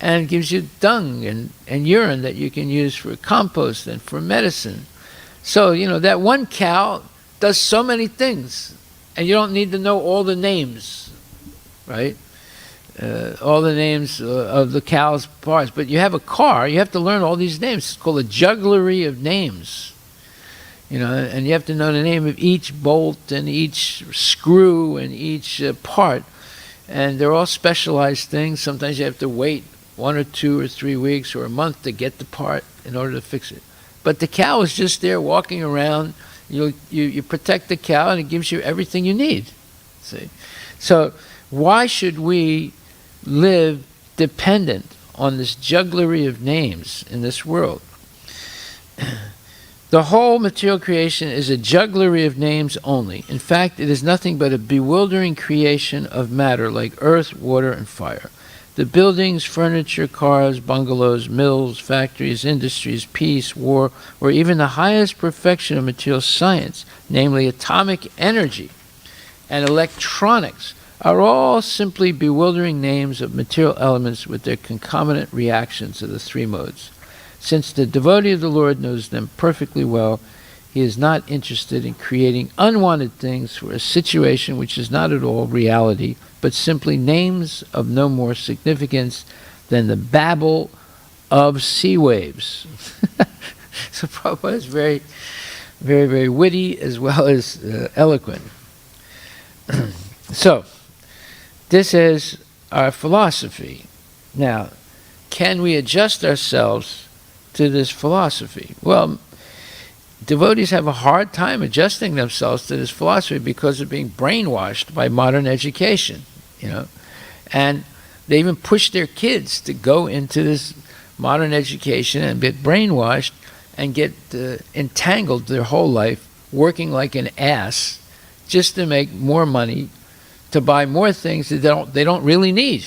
and it gives you dung and urine that you can use for compost and for medicine. So, you know, that one cow does so many things, and you don't need to know all the names, right? All the names of the cow's parts. But you have a car, you have to learn all these names. It's called a jugglery of names. You know, and you have to know the name of each bolt and each screw and each part. And they're all specialized things. Sometimes you have to wait 1 or 2 or 3 weeks or a month to get the part in order to fix it. But the cow is just there walking around. You protect the cow, and it gives you everything you need. See? So why should we live dependent on this jugglery of names in this world. The whole material creation is a jugglery of names only. In fact, it is nothing but a bewildering creation of matter like earth, water, and fire. The buildings, furniture, cars, bungalows, mills, factories, industries, peace, war, or even the highest perfection of material science, namely atomic energy and electronics, are all simply bewildering names of material elements with their concomitant reactions of the three modes. Since the devotee of the Lord knows them perfectly well, he is not interested in creating unwanted things for a situation which is not at all reality, but simply names of no more significance than the babble of sea waves. So Prabhupada is very, very, very witty as well as eloquent. So, this is our philosophy. Now, can we adjust ourselves to this philosophy? Well, devotees have a hard time adjusting themselves to this philosophy because of being brainwashed by modern education, and they even push their kids to go into this modern education and get brainwashed and get entangled their whole life working like an ass just to make more money, to buy more things that they don't really need,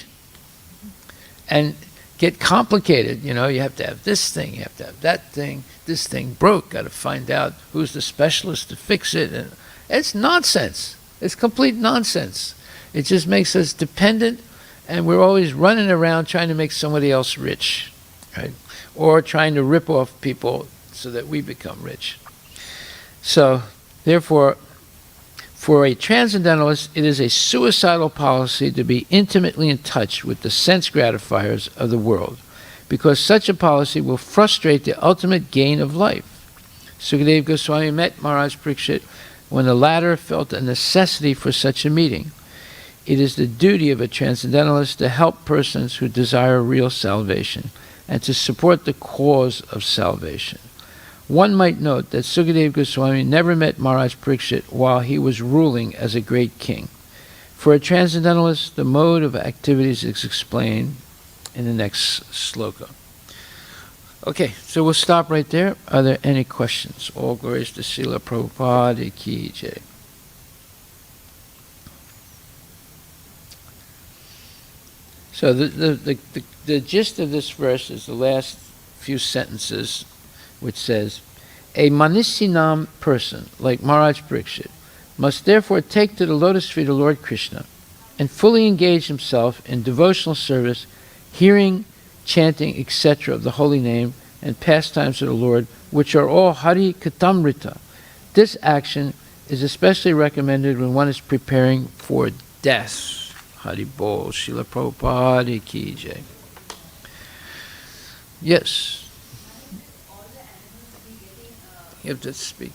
and get complicated. You have to have this thing, you have to have that thing, this thing broke, got to find out who's the specialist to fix it. And it's nonsense. It's complete nonsense. It just makes us dependent, and we're always running around trying to make somebody else rich, right? Or trying to rip off people so that we become rich. So, therefore, for a transcendentalist, it is a suicidal policy to be intimately in touch with the sense gratifiers of the world, because such a policy will frustrate the ultimate gain of life. Sukadeva Goswami met Maharaj Parikshit when the latter felt a necessity for such a meeting. It is the duty of a transcendentalist to help persons who desire real salvation and to support the cause of salvation. One might note that Sukadeva Goswami never met Maharaj Parikshit while he was ruling as a great king. For a transcendentalist, the mode of activities is explained in the next sloka. Okay, so we'll stop right there. Are there any questions? All glories to Srila Prabhupada Ki Jai. So the gist of this verse is the last few sentences, which says, a Manisinam person, like Maharaj Parikshit, must therefore take to the lotus feet of Lord Krishna and fully engage himself in devotional service, hearing, chanting, etc. of the holy name and pastimes of the Lord, which are all Hari Katamrita. This action is especially recommended when one is preparing for death. Hari Bol, Srila Prabhupada Ki Jai. Yes. You have to speak.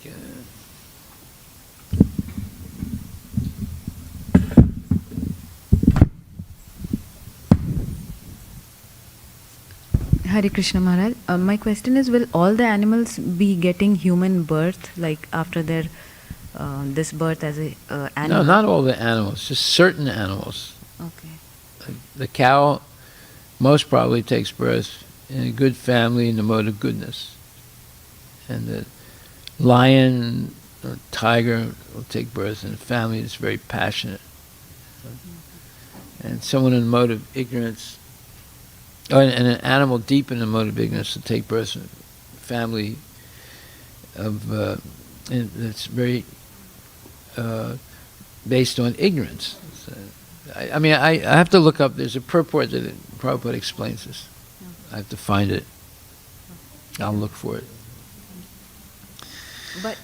Hare Krishna Maharaj. My question is, will all the animals be getting human birth, like after their this birth as a animal?
No, not all the animals, just certain animals.
Okay.
The cow most probably takes birth in a good family in the mode of goodness. And the lion or tiger will take birth in a family that's very passionate. And someone in the mode of ignorance, and an animal deep in the mode of ignorance will take birth in a family of that's very based on ignorance. So, I have to look up, there's a purport that Prabhupada explains this. I have to find it. I'll look for it.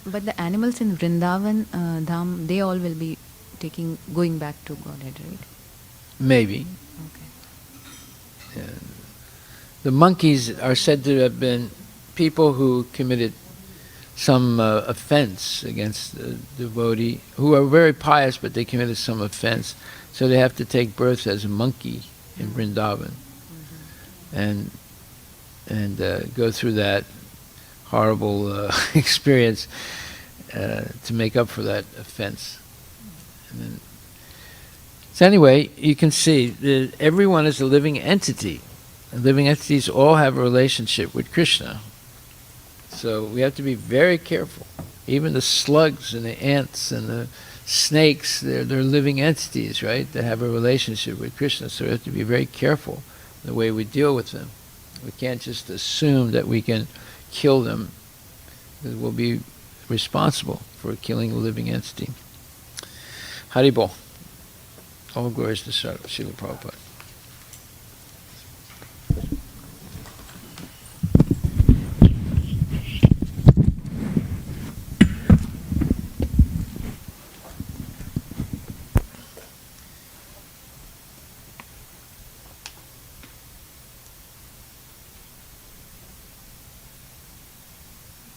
But the animals in Vrindavan Dham, they all will be going back to Godhead, right?
Maybe.
Okay.
Yeah. The monkeys are said to have been people who committed some offense against the devotee, who are very pious, but they committed some offense, so they have to take birth as a monkey in Vrindavan, and go through that horrible experience to make up for that offense. And then, so anyway, you can see that everyone is a living entity. living entities all have a relationship with Krishna. So we have to be very careful. Even the slugs and the ants and the snakes, they're living entities, right? They have a relationship with Krishna. So we have to be very careful the way we deal with them. We can't just assume that we can kill them, because we'll be responsible for killing a living entity. Haribol. All glories to Srila Prabhupada.